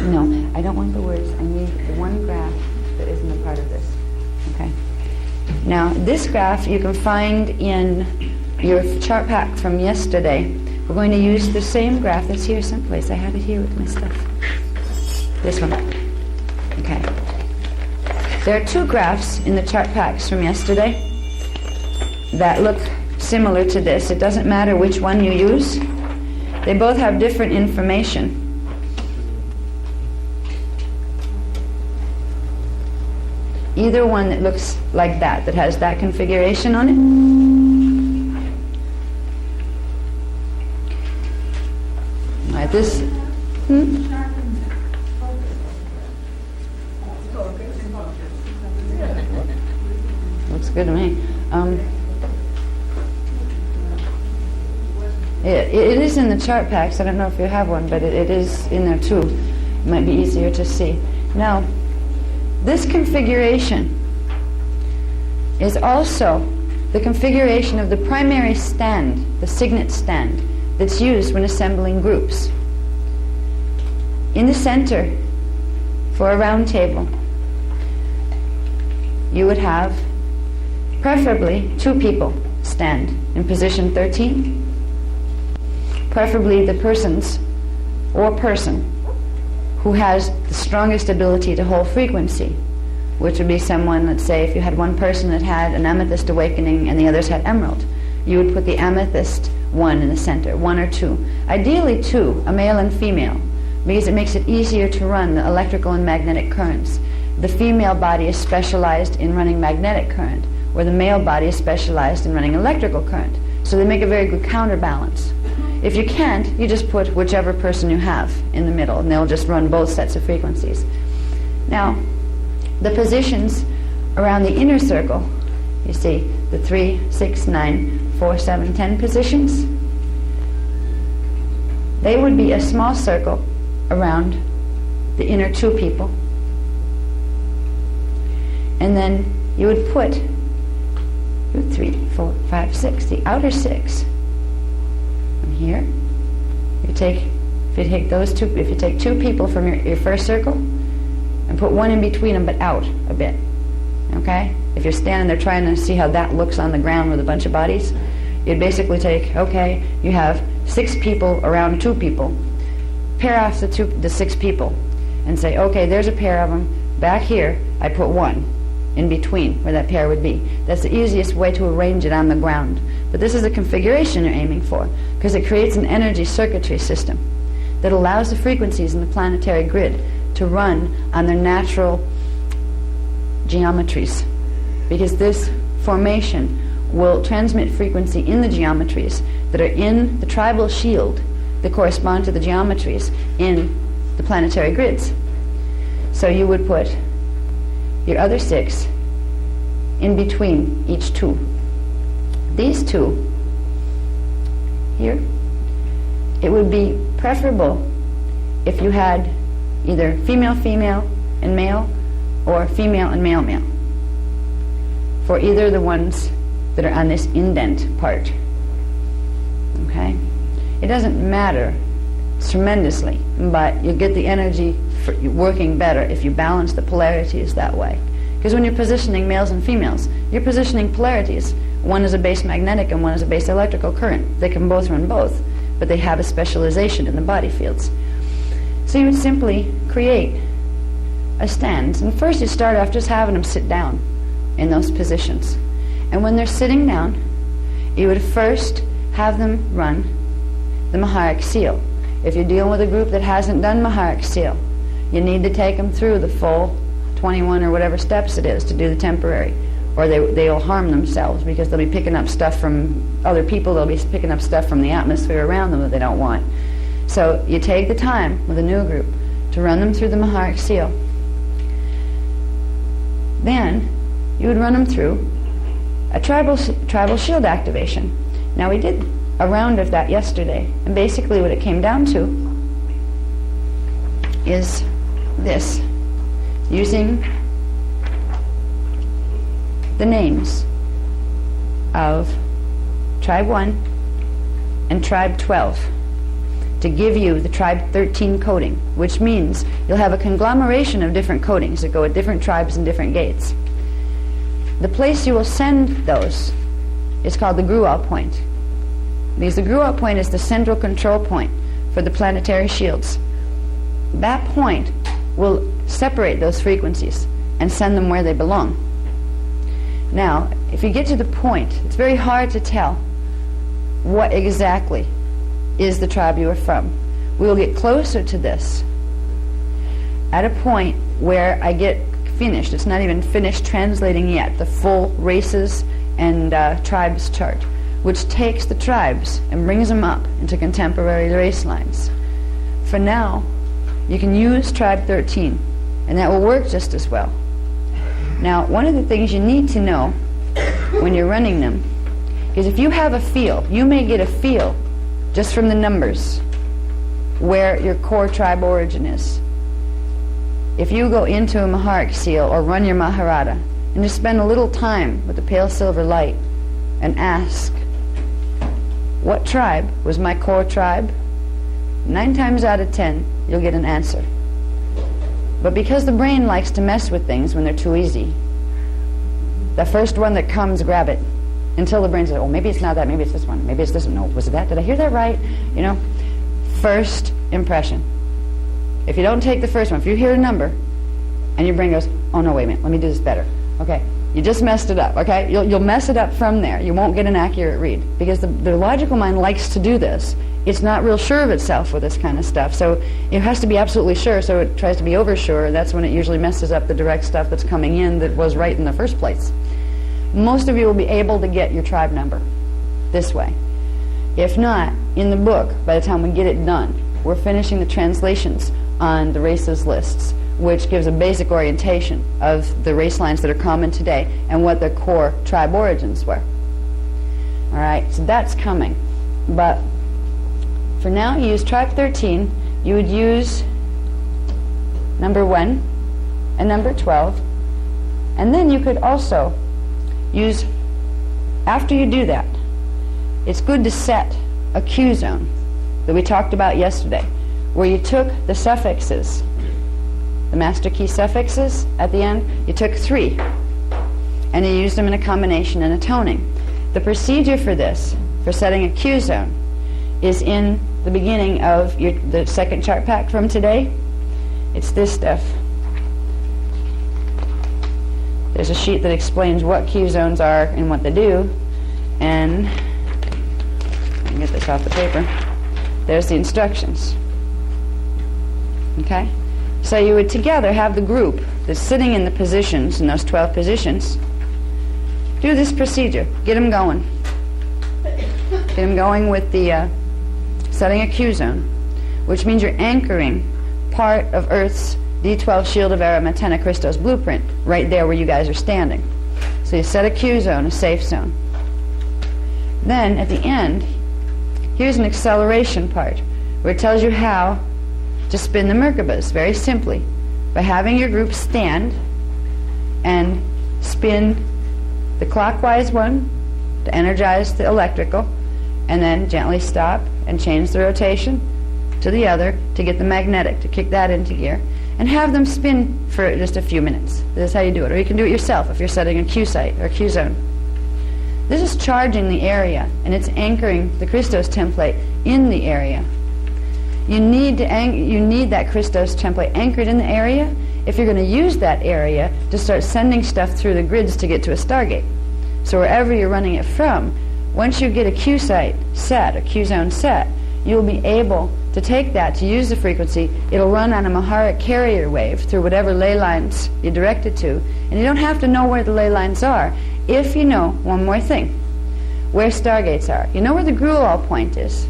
Speaker 1: No, I don't want the words. I need the one graph that isn't a part of this. Okay. Now, this graph you can find in your chart pack from yesterday. We're going to use the same graph that's here someplace. I have it here with my stuff. This one. Okay. There are two graphs in the chart packs from yesterday that look similar to this. It doesn't matter which one you use. They both have different information. Either one that looks like that has that configuration on it. All right, this. Looks good to me. It is in the chart packs. I don't know if you have one, but it is in there too. It might be easier to see. Now, this configuration is also the configuration of the primary stand, the signet stand, that's used when assembling groups. In the center, for a round table, you would have preferably 2 people stand in position 13, preferably the persons or person who has the strongest ability to hold frequency, which would be someone, let's say, if you had one person that had an amethyst awakening and the others had emerald, you would put the amethyst one in the center, 1 or 2. Ideally 2, a male and female, because it makes it easier to run the electrical and magnetic currents. The female body is specialized in running magnetic current, where the male body is specialized in running electrical current. So they make a very good counterbalance. If you can't, you just put whichever person you have in the middle, and they'll just run both sets of frequencies. Now, the positions around the inner circle, you see the 3, 6, 9, 4, 7, 10 positions. They would be a small circle around the inner 2 people. And then you would put 2, 3, 4, 5, 6, the outer 6. From here, if you take those 2, if you take 2 people from your first circle and put 1 in between them, but out a bit. Okay? If you're standing there trying to see how that looks on the ground with a bunch of bodies, you'd basically take, okay, you have 6 people around 2 people. Pair off the 6 people and say, okay, there's a pair of them. Back here, I put 1 in between where that pair would be. That's the easiest way to arrange it on the ground. But this is the configuration you're aiming for, because it creates an energy circuitry system that allows the frequencies in the planetary grid to run on their natural geometries, because this formation will transmit frequency in the geometries that are in the tribal shield that correspond to the geometries in the planetary grids. So you would put your other 6 in between each 2. These 2 here, it would be preferable if you had either female and male, or female and male for either the ones that are on this indent part. Okay? It doesn't matter tremendously, but you get the energy working better if you balance the polarities that way. Because when you're positioning males and females, you're positioning polarities. One is a base magnetic and one is a base electrical current. They can both run both, but they have a specialization in the body fields. So you would simply create a stand. And first you start off just having them sit down in those positions. And when they're sitting down, you would first have them run the Maharic seal. If you're dealing with a group that hasn't done Maharic seal, you need to take them through the full 21 or whatever steps it is to do the temporary, or they'll harm themselves, because they'll be picking up stuff from other people, they'll be picking up stuff from the atmosphere around them that they don't want. So you take the time with a new group to run them through the Maharic seal. Then you would run them through a tribal shield activation. Now we did a round of that yesterday, and basically what it came down to is this, using the names of Tribe 1 and Tribe 12 to give you the Tribe 13 coding, which means you'll have a conglomeration of different codings that go at different tribes and different gates. The place you will send those is called the Gruel point, because the Gruel point is the central control point for the planetary shields. That point will separate those frequencies and send them where they belong. Now, if you get to the point, it's very hard to tell what exactly is the tribe you are from. We will get closer to this at a point where I get finished. It's not even finished translating yet, the full races and tribes chart, which takes the tribes and brings them up into contemporary race lines. For now, you can use Tribe 13, and that will work just as well. Now, one of the things you need to know when you're running them. Because if you have a feel, you may get a feel just from the numbers where your core tribe origin is. If you go into a Maharic seal or run your Maharata and just spend a little time with the pale silver light and ask, what tribe was my core tribe? 9 times out of 10, you'll get an answer. But because the brain likes to mess with things when they're too easy, the first one that comes, grab it. Until the brain says, oh, maybe it's not that, maybe it's this one, maybe it's this one. No, was it that? Did I hear that right? You know, first impression. If you don't take the first one, if you hear a number and your brain goes, oh no, wait a minute, let me do this better. Okay, you just messed it up, okay? You'll mess it up from there. You won't get an accurate read because the logical mind likes to do this. It's not real sure of itself with this kind of stuff, so it has to be absolutely sure, so it tries to be oversure. That's when it usually messes up the direct stuff that's coming in that was right in the first place. Most of you will be able to get your tribe number this way. If not, in the book, by the time we get it done, we're finishing the translations on the races lists, which gives a basic orientation of the race lines that are common today and what their core tribe origins were. All right, so that's coming. But for now, you use tribe 13. You would use number 1 and number 12. And then you could also use, after you do that, it's good to set a Q zone that we talked about yesterday, where you took the suffixes, the master key suffixes at the end, you took 3, and you used them in a combination and a toning. The procedure for this, for setting a Q zone, is in the beginning of the second chart pack from today. It's this stuff. There's a sheet that explains what Q zones are and what they do, and I can get this off the paper. There's the instructions. Okay? So you would together have the group that's sitting in the positions, in those 12 positions, do this procedure. Get them going. Get them going with the setting a Q zone, which means you're anchoring part of Earth's D12 Shield of Era Matena Christos blueprint right there where you guys are standing. So you set a Q zone, a safe zone. Then at the end, here's an acceleration part where it tells you how to spin the Merkabahs very simply by having your group stand and spin the clockwise one to energize the electrical, and then gently stop and change the rotation to the other to get the magnetic, to kick that into gear, and have them spin for just a few minutes. This is how you do it. Or you can do it yourself if you're setting a Q site or Q zone. This is charging the area, and it's anchoring the Christos template in the area. You need that Christos template anchored in the area if you're going to use that area to start sending stuff through the grids to get to a Stargate. So wherever you're running it from, once you get a Q site set, a Q zone set, you'll be able to take that, to use the frequency. It'll run on a Maharic carrier wave through whatever ley lines you direct it to. And you don't have to know where the ley lines are if you know one more thing, where Stargates are. You know where the Gruel point is.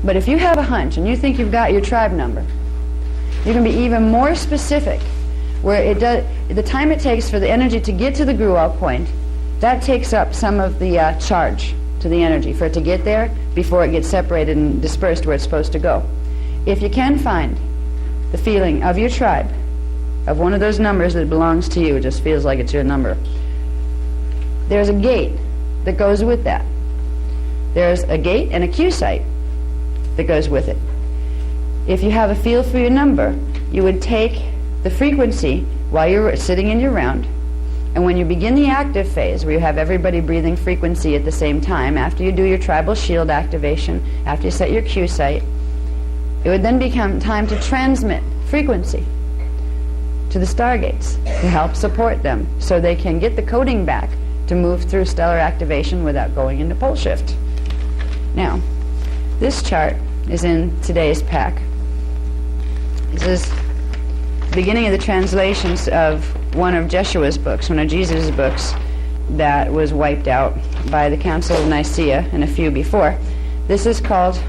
Speaker 1: But if you have a hunch and you think you've got your tribe number, you can be even more specific, where it does, the time it takes for the energy to get to the Gruel point, that takes up some of the charge to the energy for it to get there before it gets separated and dispersed where it's supposed to go. If you can find the feeling of your tribe, of one of those numbers that belongs to you, it just feels like it's your number, there's a gate that goes with that. There's a gate and a Q site that goes with it. If you have a feel for your number, you would take the frequency while you're sitting in your round, and when you begin the active phase, where you have everybody breathing frequency at the same time, after you do your tribal shield activation, after you set your Q site, it would then become time to transmit frequency to the Stargates to help support them so they can get the coding back to move through stellar activation without going into pole shift. Now, this chart is in today's pack. This is the beginning of the translations of one of Jeshua's books, one of Jesus' books that was wiped out by the Council of Nicaea and a few before. This is called,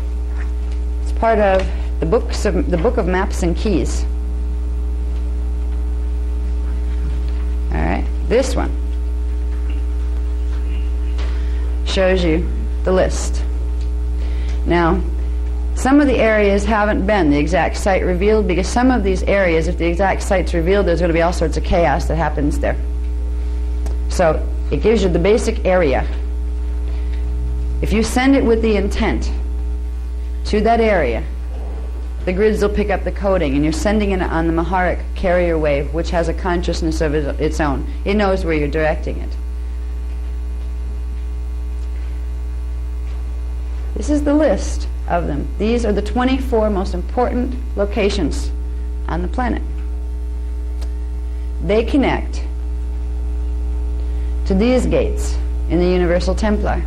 Speaker 1: it's part of the Book of Maps and Keys. All right, this one shows you the list. Now, some of the areas haven't been the exact site revealed, because some of these areas, if the exact site's revealed, there's going to be all sorts of chaos that happens there. So it gives you the basic area. If you send it with the intent to that area, the grids will pick up the coding, and you're sending it on the Maharic carrier wave, which has a consciousness of its own. It knows where you're directing it. This is the list of them. These are the 24 most important locations on the planet. They connect to these gates in the Universal Templar.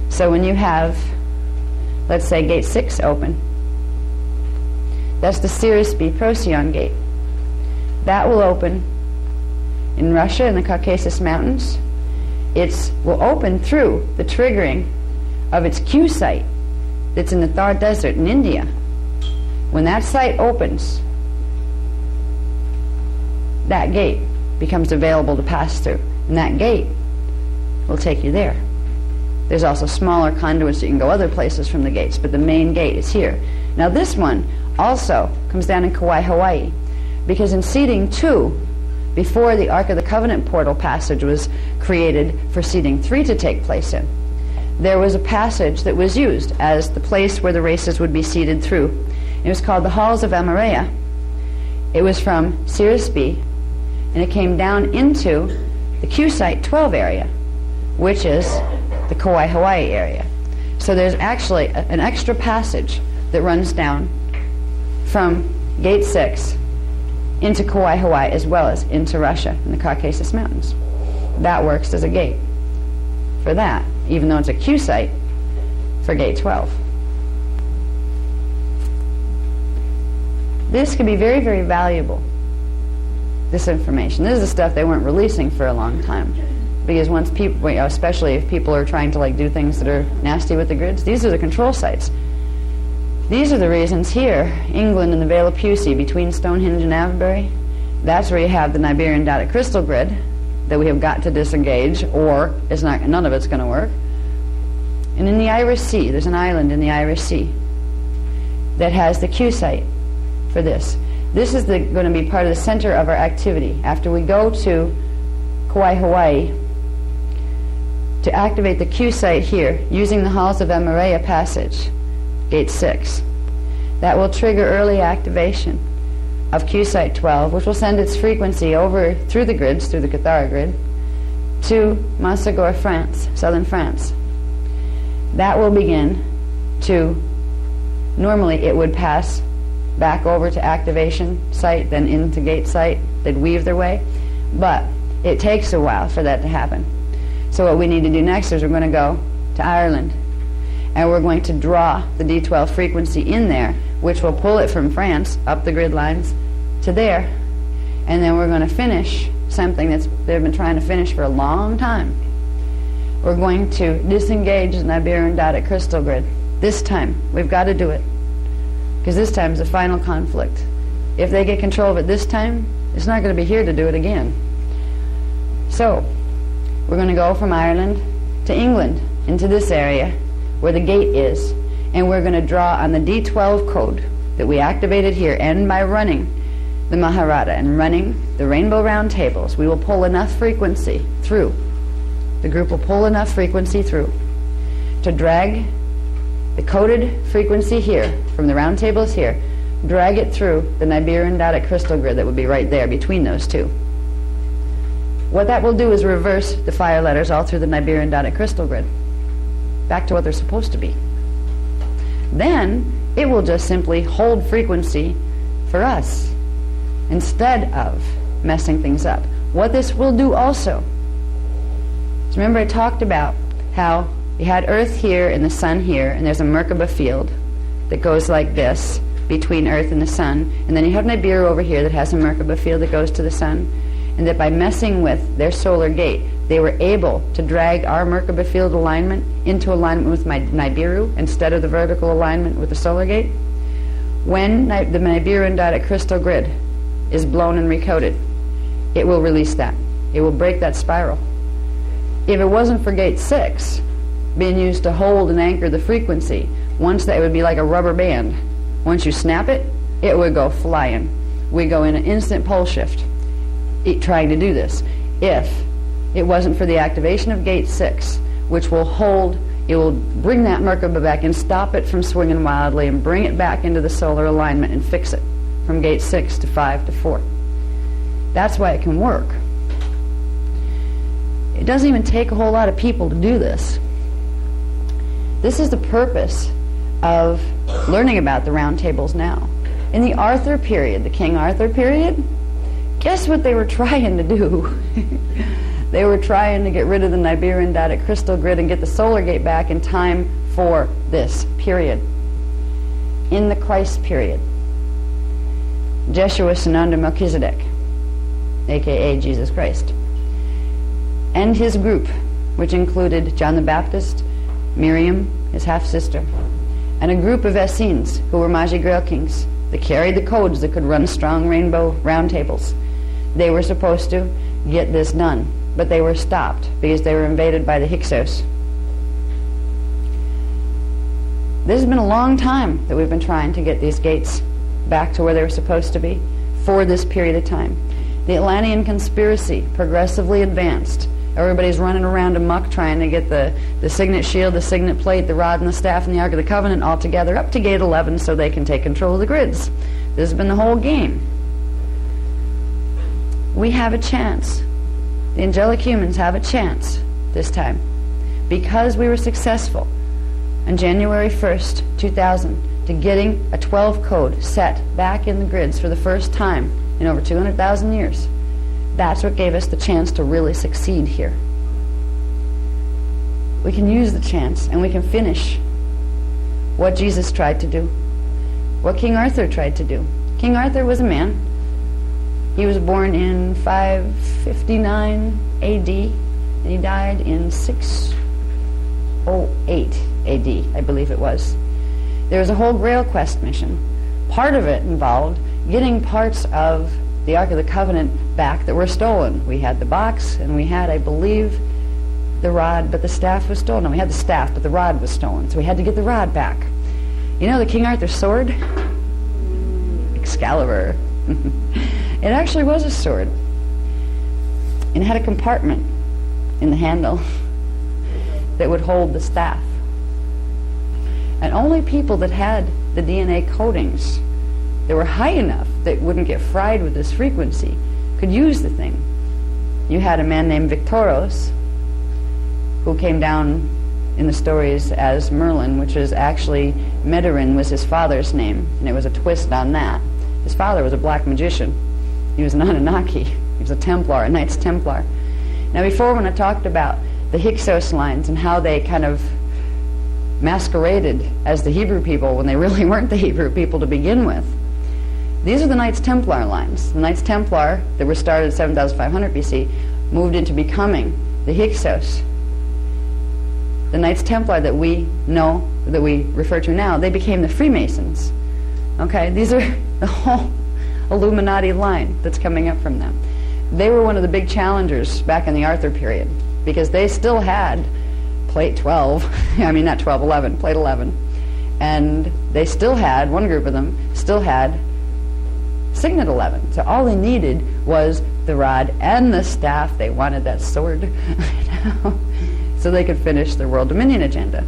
Speaker 1: So when you have, let's say, gate 6 open, that's the Sirius B Procyon gate. That will open in Russia in the Caucasus Mountains. It will open through the triggering of its Q site that's in the Thar Desert in India. When that site opens, that gate becomes available to pass through, and that gate will take you there. There's also smaller conduits, so you can go other places from the gates, but the main gate is here. Now this one also comes down in Kauai, Hawaii, because in seeding 2, before the Ark of the Covenant portal passage was created for seeding 3 to take place in, there was a passage that was used as the place where the races would be seeded through. It was called the Halls of Amareya. It was from Sirius B, and it came down into the Q Site 12 area, which is the Kauai, Hawaii area. So there's actually an extra passage that runs down from Gate 6 into Kauai, Hawaii, as well as into Russia in the Caucasus Mountains. That works as a gate for that, even though it's a Q site for Gate 12. This could be very, very valuable, this information. This is the stuff they weren't releasing for a long time, because once people, especially if people are trying to do things that are nasty with the grids, these are the control sites. These are the reasons here, England and the Vale of Pusey, between Stonehenge and Avebury, that's where you have the Niberian dotted crystal grid that we have got to disengage, or it's not, none of it's going to work. And in the Irish Sea, there's an island in the Irish Sea that has the Q site for this. This is going to be part of the center of our activity. After we go to Kauai, Hawaii, to activate the Q site here, using the Halls of Amareya passage, Gate 6, that will trigger early activation of Q Site 12, which will send its frequency over through the grids, through the Cathara grid, to Massagor, France, southern France. That will begin to, normally it would pass back over to activation site, then into gate site. They'd weave their way, but it takes a while for that to happen. So what we need to do next is we're going to go to Ireland, and we're going to draw the D12 frequency in there, which will pull it from France up the grid lines to there, and then we're going to finish something they've been trying to finish for a long time. We're going to disengage the Niberian dotted crystal grid. This time, we've got to do it, because this time is the final conflict. If they get control of it this time, it's not going to be here to do it again. So, we're going to go from Ireland to England, into this area where the gate is, and we're going to draw on the D12 code that we activated here, and by running the Maharata and running the Rainbow Round Tables, we will pull enough frequency through. The group will pull enough frequency through to drag the coded frequency here, from the round tables here, drag it through the Niberian dotted crystal grid that would be right there between those two. What that will do is reverse the fire letters all through the Niberian dotted crystal grid, back to what they're supposed to be. Then it will just simply hold frequency for us instead of messing things up. What this will do also, so remember I talked about how you had Earth here and the Sun here, and there's a Merkaba field that goes like this between Earth and the Sun, and then you have Nibiru over here that has a Merkaba field that goes to the Sun, and that by messing with their solar gate, they were able to drag our Merkaba field alignment into alignment with my Nibiru instead of the vertical alignment with the solar gate. When the Niberian dotted crystal grid is blown and recoded, it will release that. It will break that spiral. If it wasn't for Gate 6, being used to hold and anchor the frequency. Once that, it would be like a rubber band. Once you snap it, it would go flying. We go in an instant pole shift trying to do this. If it wasn't for the activation of gate 6, which will hold, it will bring that Merkaba back and stop it from swinging wildly and bring it back into the solar alignment and fix it from gate 6 to 5 to 4. That's why it can work. It doesn't even take a whole lot of people to do this. This is the purpose of learning about the round tables now. In the Arthur period, the King Arthur period, guess what they were trying to do? They were trying to get rid of the Nibiruan Datic crystal grid and get the solar gate back in time for this period. In the Christ period, Jeshua Sananda Melchizedek, a.k.a. Jesus Christ, and his group, which included John the Baptist, Miriam, his half-sister, and a group of Essenes who were Magi Grail Kings that carried the codes that could run strong rainbow round tables. They were supposed to get this done, but they were stopped because they were invaded by the Hyksos. This has been a long time that we've been trying to get these gates back to where they were supposed to be for this period of time. The Atlantian conspiracy progressively advanced. Everybody's running around amok trying to get the signet shield, the signet plate, the rod and the staff and the Ark of the Covenant all together up to gate 11 so they can take control of the grids. This has been the whole game. We have a chance. The angelic humans have a chance this time because we were successful on January 1st, 2000 to getting a 12 code set back in the grids for the first time in over 200,000 years. That's what gave us the chance to really succeed here. We can use the chance and we can finish what Jesus tried to do, what King Arthur tried to do. King Arthur was a man. He was born in 559 AD and he died in 608 AD, I believe it was. There was a whole Grail Quest mission. Part of it involved getting parts of the Ark of the Covenant back that were stolen. We had the box and we had, I believe, the rod, but the staff was stolen. No, we had the staff, but the rod was stolen. So we had to get the rod back. You know the King Arthur sword? Excalibur. It actually was a sword. And it had a compartment in the handle that would hold the staff. And only people that had the DNA codings that were high enough that wouldn't get fried with this frequency could use the thing. You had a man named Victoros who came down in the stories as Merlin, which is actually Medarin was his father's name, and it was a twist on that. His father was a black magician. He was an Anunnaki. He was a Templar, a Knights Templar. Now before, when I talked about the Hyksos lines and how they kind of masqueraded as the Hebrew people when they really weren't the Hebrew people to begin with, these are the Knights Templar lines. The Knights Templar that were started in 7500 BC moved into becoming the Hyksos. The Knights Templar that we know, that we refer to now, they became the Freemasons. Okay, these are the whole Illuminati line that's coming up from them. They were one of the big challengers back in the Arthur period because they still had plate 12, I mean not 12, 11, plate 11. And they still had, one group of them, still had signet 11. So all they needed was the rod and the staff. They wanted that sword so they could finish their world dominion agenda.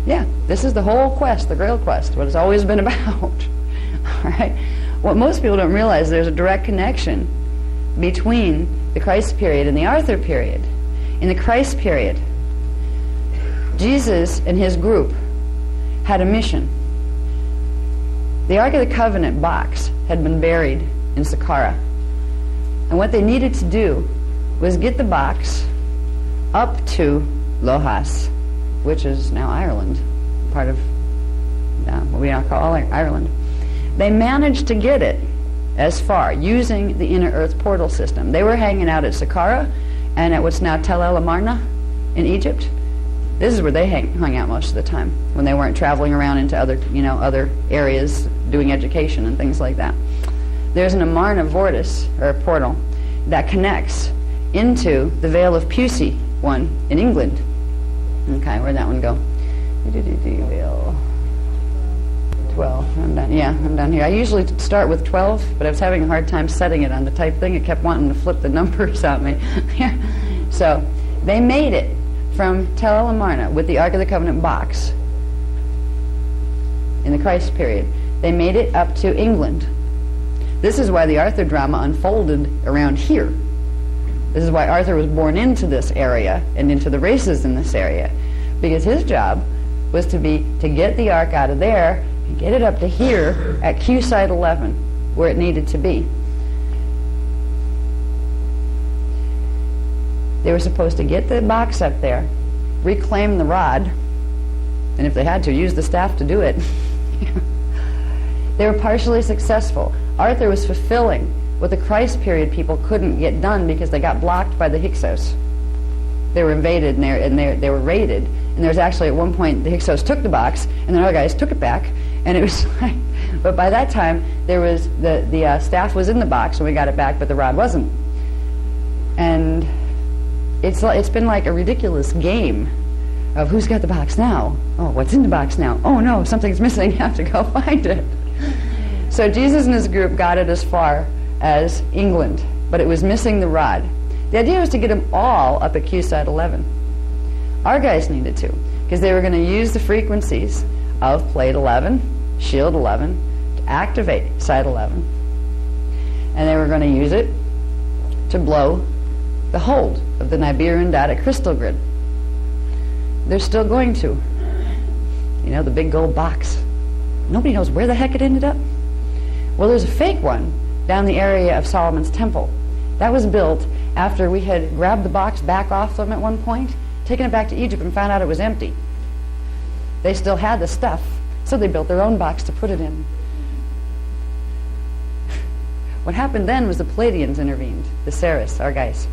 Speaker 1: Yeah, this is the whole quest, the Grail Quest, what it's always been about. All right. What most people don't realize, there's a direct connection between the Christ period and the Arthur period. In the Christ period, Jesus and his group had a mission. The Ark of the Covenant box had been buried in Saqqara. And what they needed to do was get the box up to Lohas, which is now Ireland, part of what we now call Ireland. They managed to get it as far using the inner earth portal system. They were hanging out at Saqqara and at what's now Tel El Amarna in Egypt. This is where they hung out most of the time when they weren't traveling around into other areas doing education and things like that. There's an Amarna vortice, or a portal, that connects into the Vale of Pusey one in England. Okay, where'd that one go? 12. I'm done. Yeah, I'm done here. I usually start with 12, but I was having a hard time setting it on the type thing. It kept wanting to flip the numbers at me. So they made it from Tel Amarna with the Ark of the Covenant box in the Christ period. They made it up to England. This is why the Arthur drama unfolded around here. This is why Arthur was born into this area and into the races in this area, because his job was to get the Ark out of there and get it up to here at Q site 11, where it needed to be. They were supposed to get the box up there, reclaim the rod, and if they had to, use the staff to do it. They were partially successful. Arthur was fulfilling what the Christ period people couldn't get done because they got blocked by the Hyksos. They were invaded and they were raided. And there was actually at one point the Hyksos took the box and the other guys took it back. And it was like, but by that time there was the staff was in the box when we got it back, but the rod wasn't. And it's been like a ridiculous game of who's got the box now. Oh, what's in the box now? Oh no, something's missing. You have to go find it. So Jesus and his group got it as far as England, but it was missing the rod. The idea was to get them all up at Q site 11. Our guys needed to, because they were going to use the frequencies of plate 11, shield 11, to activate site 11. And they were going to use it to blow the hold of the Nibiru data crystal grid. They're still going to. You know, the big gold box. Nobody knows where the heck it ended up. Well, there's a fake one down the area of Solomon's Temple. That was built after we had grabbed the box back off them at one point, taken it back to Egypt and found out it was empty. They still had the stuff, so they built their own box to put it in. What happened then was the Palladians intervened, the Ceres, our guys.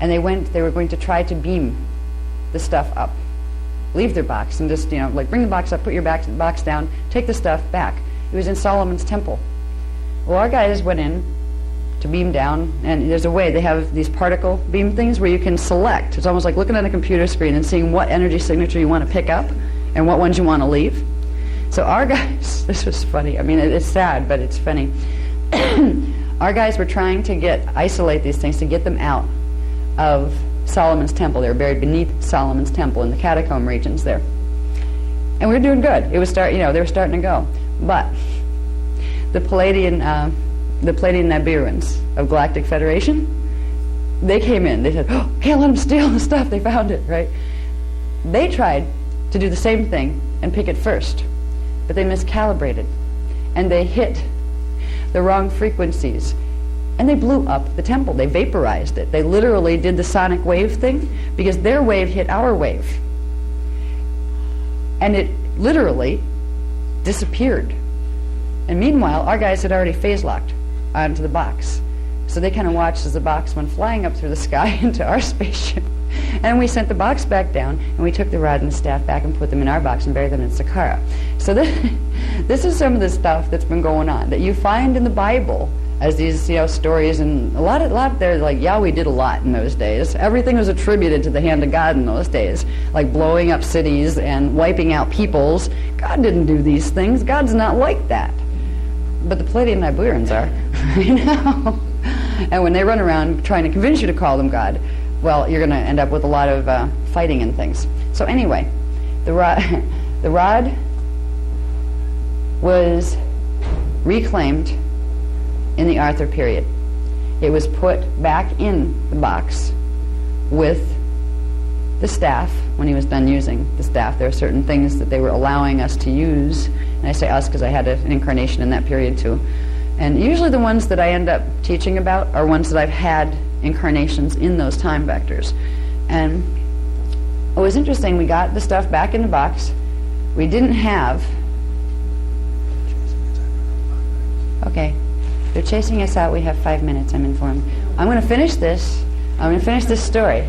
Speaker 1: And they were going to try to beam the stuff up. Leave their box and just, like bring the box up, put your box down, take the stuff back. It was in Solomon's Temple. Well, our guys went in to beam down, and there's a way. They have these particle beam things where you can select. It's almost like looking at a computer screen and seeing what energy signature you want to pick up and what ones you want to leave. So our guys, this was funny. I mean, it's sad, but it's funny. Our guys were trying to isolate these things to get them out of Solomon's Temple. They were buried beneath Solomon's Temple in the catacomb regions there. And we were doing good. It was they were starting to go. But the Palladian Nibiruans of Galactic Federation, they came in. They said, "Oh, can't let them steal the stuff. They found it," right? They tried to do the same thing and pick it first, but they miscalibrated, and they hit the wrong frequencies, and they blew up the temple. They vaporized it. They literally did the sonic wave thing because their wave hit our wave, and it literally disappeared. And meanwhile, our guys had already phase locked onto the box. So they kind of watched as the box went flying up through the sky into our spaceship. And we sent the box back down, and we took the rod and the staff back and put them in our box and buried them in Saqqara. So this is some of the stuff that's been going on that you find in the Bible as these stories, and a lot there, like Yahweh did a lot in those days. Everything was attributed to the hand of God in those days, like blowing up cities and wiping out peoples. God didn't do these things. God's not like that. But the Palladian Nibiruans are. And when they run around trying to convince you to call them God, well, you're going to end up with a lot of fighting and things. So anyway, the rod was reclaimed in the Arthur period. It was put back in the box with the staff when he was done using the staff. There are certain things that they were allowing us to use, and I say us because I had an incarnation in that period too. And usually the ones that I end up teaching about are ones that I've had incarnations in those time vectors. And it was interesting, we got the stuff back in the box. We didn't have... Okay. They're chasing us out. We have 5 minutes, I'm informed. I'm going to finish this. I'm going to finish this story.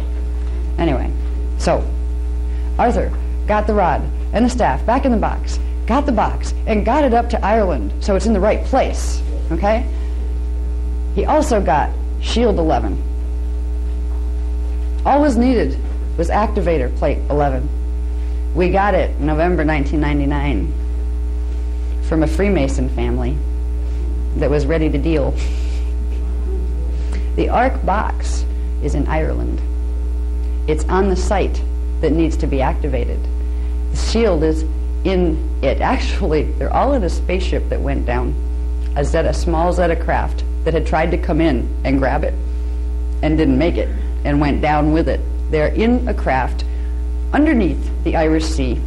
Speaker 1: Anyway, so Arthur got the rod and the staff back in the box, got the box, and got it up to Ireland so it's in the right place, okay? He also got Shield 11. All was needed was activator plate 11. We got it November 1999 from a Freemason family that was ready to deal. The Ark box is in Ireland. It's on the site that needs to be activated. The shield is in it. Actually, they're all in a spaceship that went down. A small Zeta craft that had tried to come in and grab it and didn't make it and went down with it. They're in a craft underneath the Irish Sea,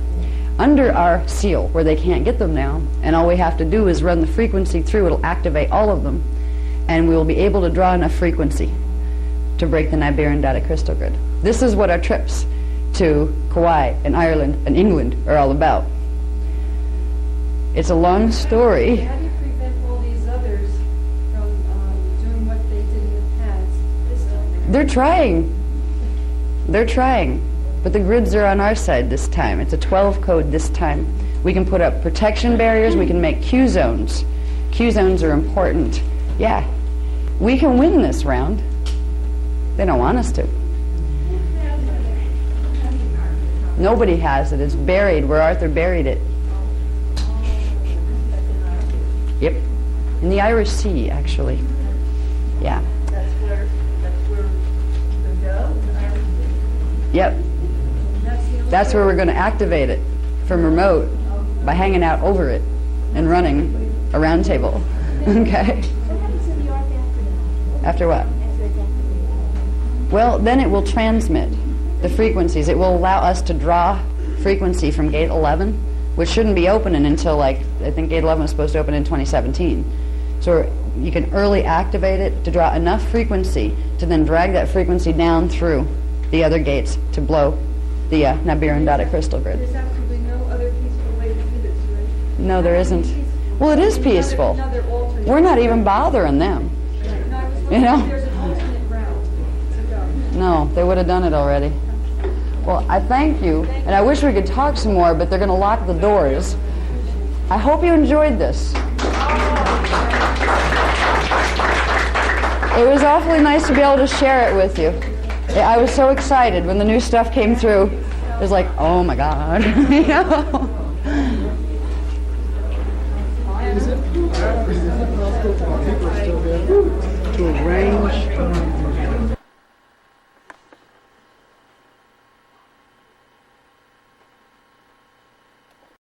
Speaker 1: under our seal, where they can't get them now, and all we have to do is run the frequency through. It'll activate all of them, and we will be able to draw enough frequency to break the Niberian data crystal grid. This is what our trips to Kauai and Ireland and England are all about. It's a long story.
Speaker 5: How do you prevent all these others from doing what they did in the past this time?
Speaker 1: They're trying. They're trying. But the grids are on our side this time. It's a 12 code this time. We can put up protection barriers. We can make Q zones. Q zones are important. Yeah. We can win this round. They don't want us to. Nobody has it. It's buried where Arthur buried it. Yep. In the Irish Sea, actually. Yeah.
Speaker 5: That's where the go, the Irish Sea?
Speaker 1: Yep. That's where we're going to activate it from remote by hanging out over it and running a round table. Okay.
Speaker 4: What happens to the Ark after that?
Speaker 1: After what?
Speaker 4: After it's activated?
Speaker 1: Well, then it will transmit the frequencies. It will allow us to draw frequency from gate 11, which shouldn't be opening until, I think gate 11 was supposed to open in 2017. So you can early activate it to draw enough frequency to then drag that frequency down through the other gates to blow the Niberian data crystal grid.
Speaker 5: There's absolutely no other peaceful way to do this, right?
Speaker 1: No, there isn't. Well, it is peaceful.
Speaker 5: Another alternate.
Speaker 1: We're not even bothering them.
Speaker 5: No, I was
Speaker 1: You
Speaker 5: wondering
Speaker 1: know?
Speaker 5: if there's an alternate route to go.
Speaker 1: No, they would have done it already. Well, I thank you, and I wish we could talk some more, but they're going to lock the doors. I hope you enjoyed this. It was awfully nice to be able to share it with you. I was so excited when the new stuff came through. It was like, oh my God. You know?
Speaker 3: Is it possible for people still there to arrange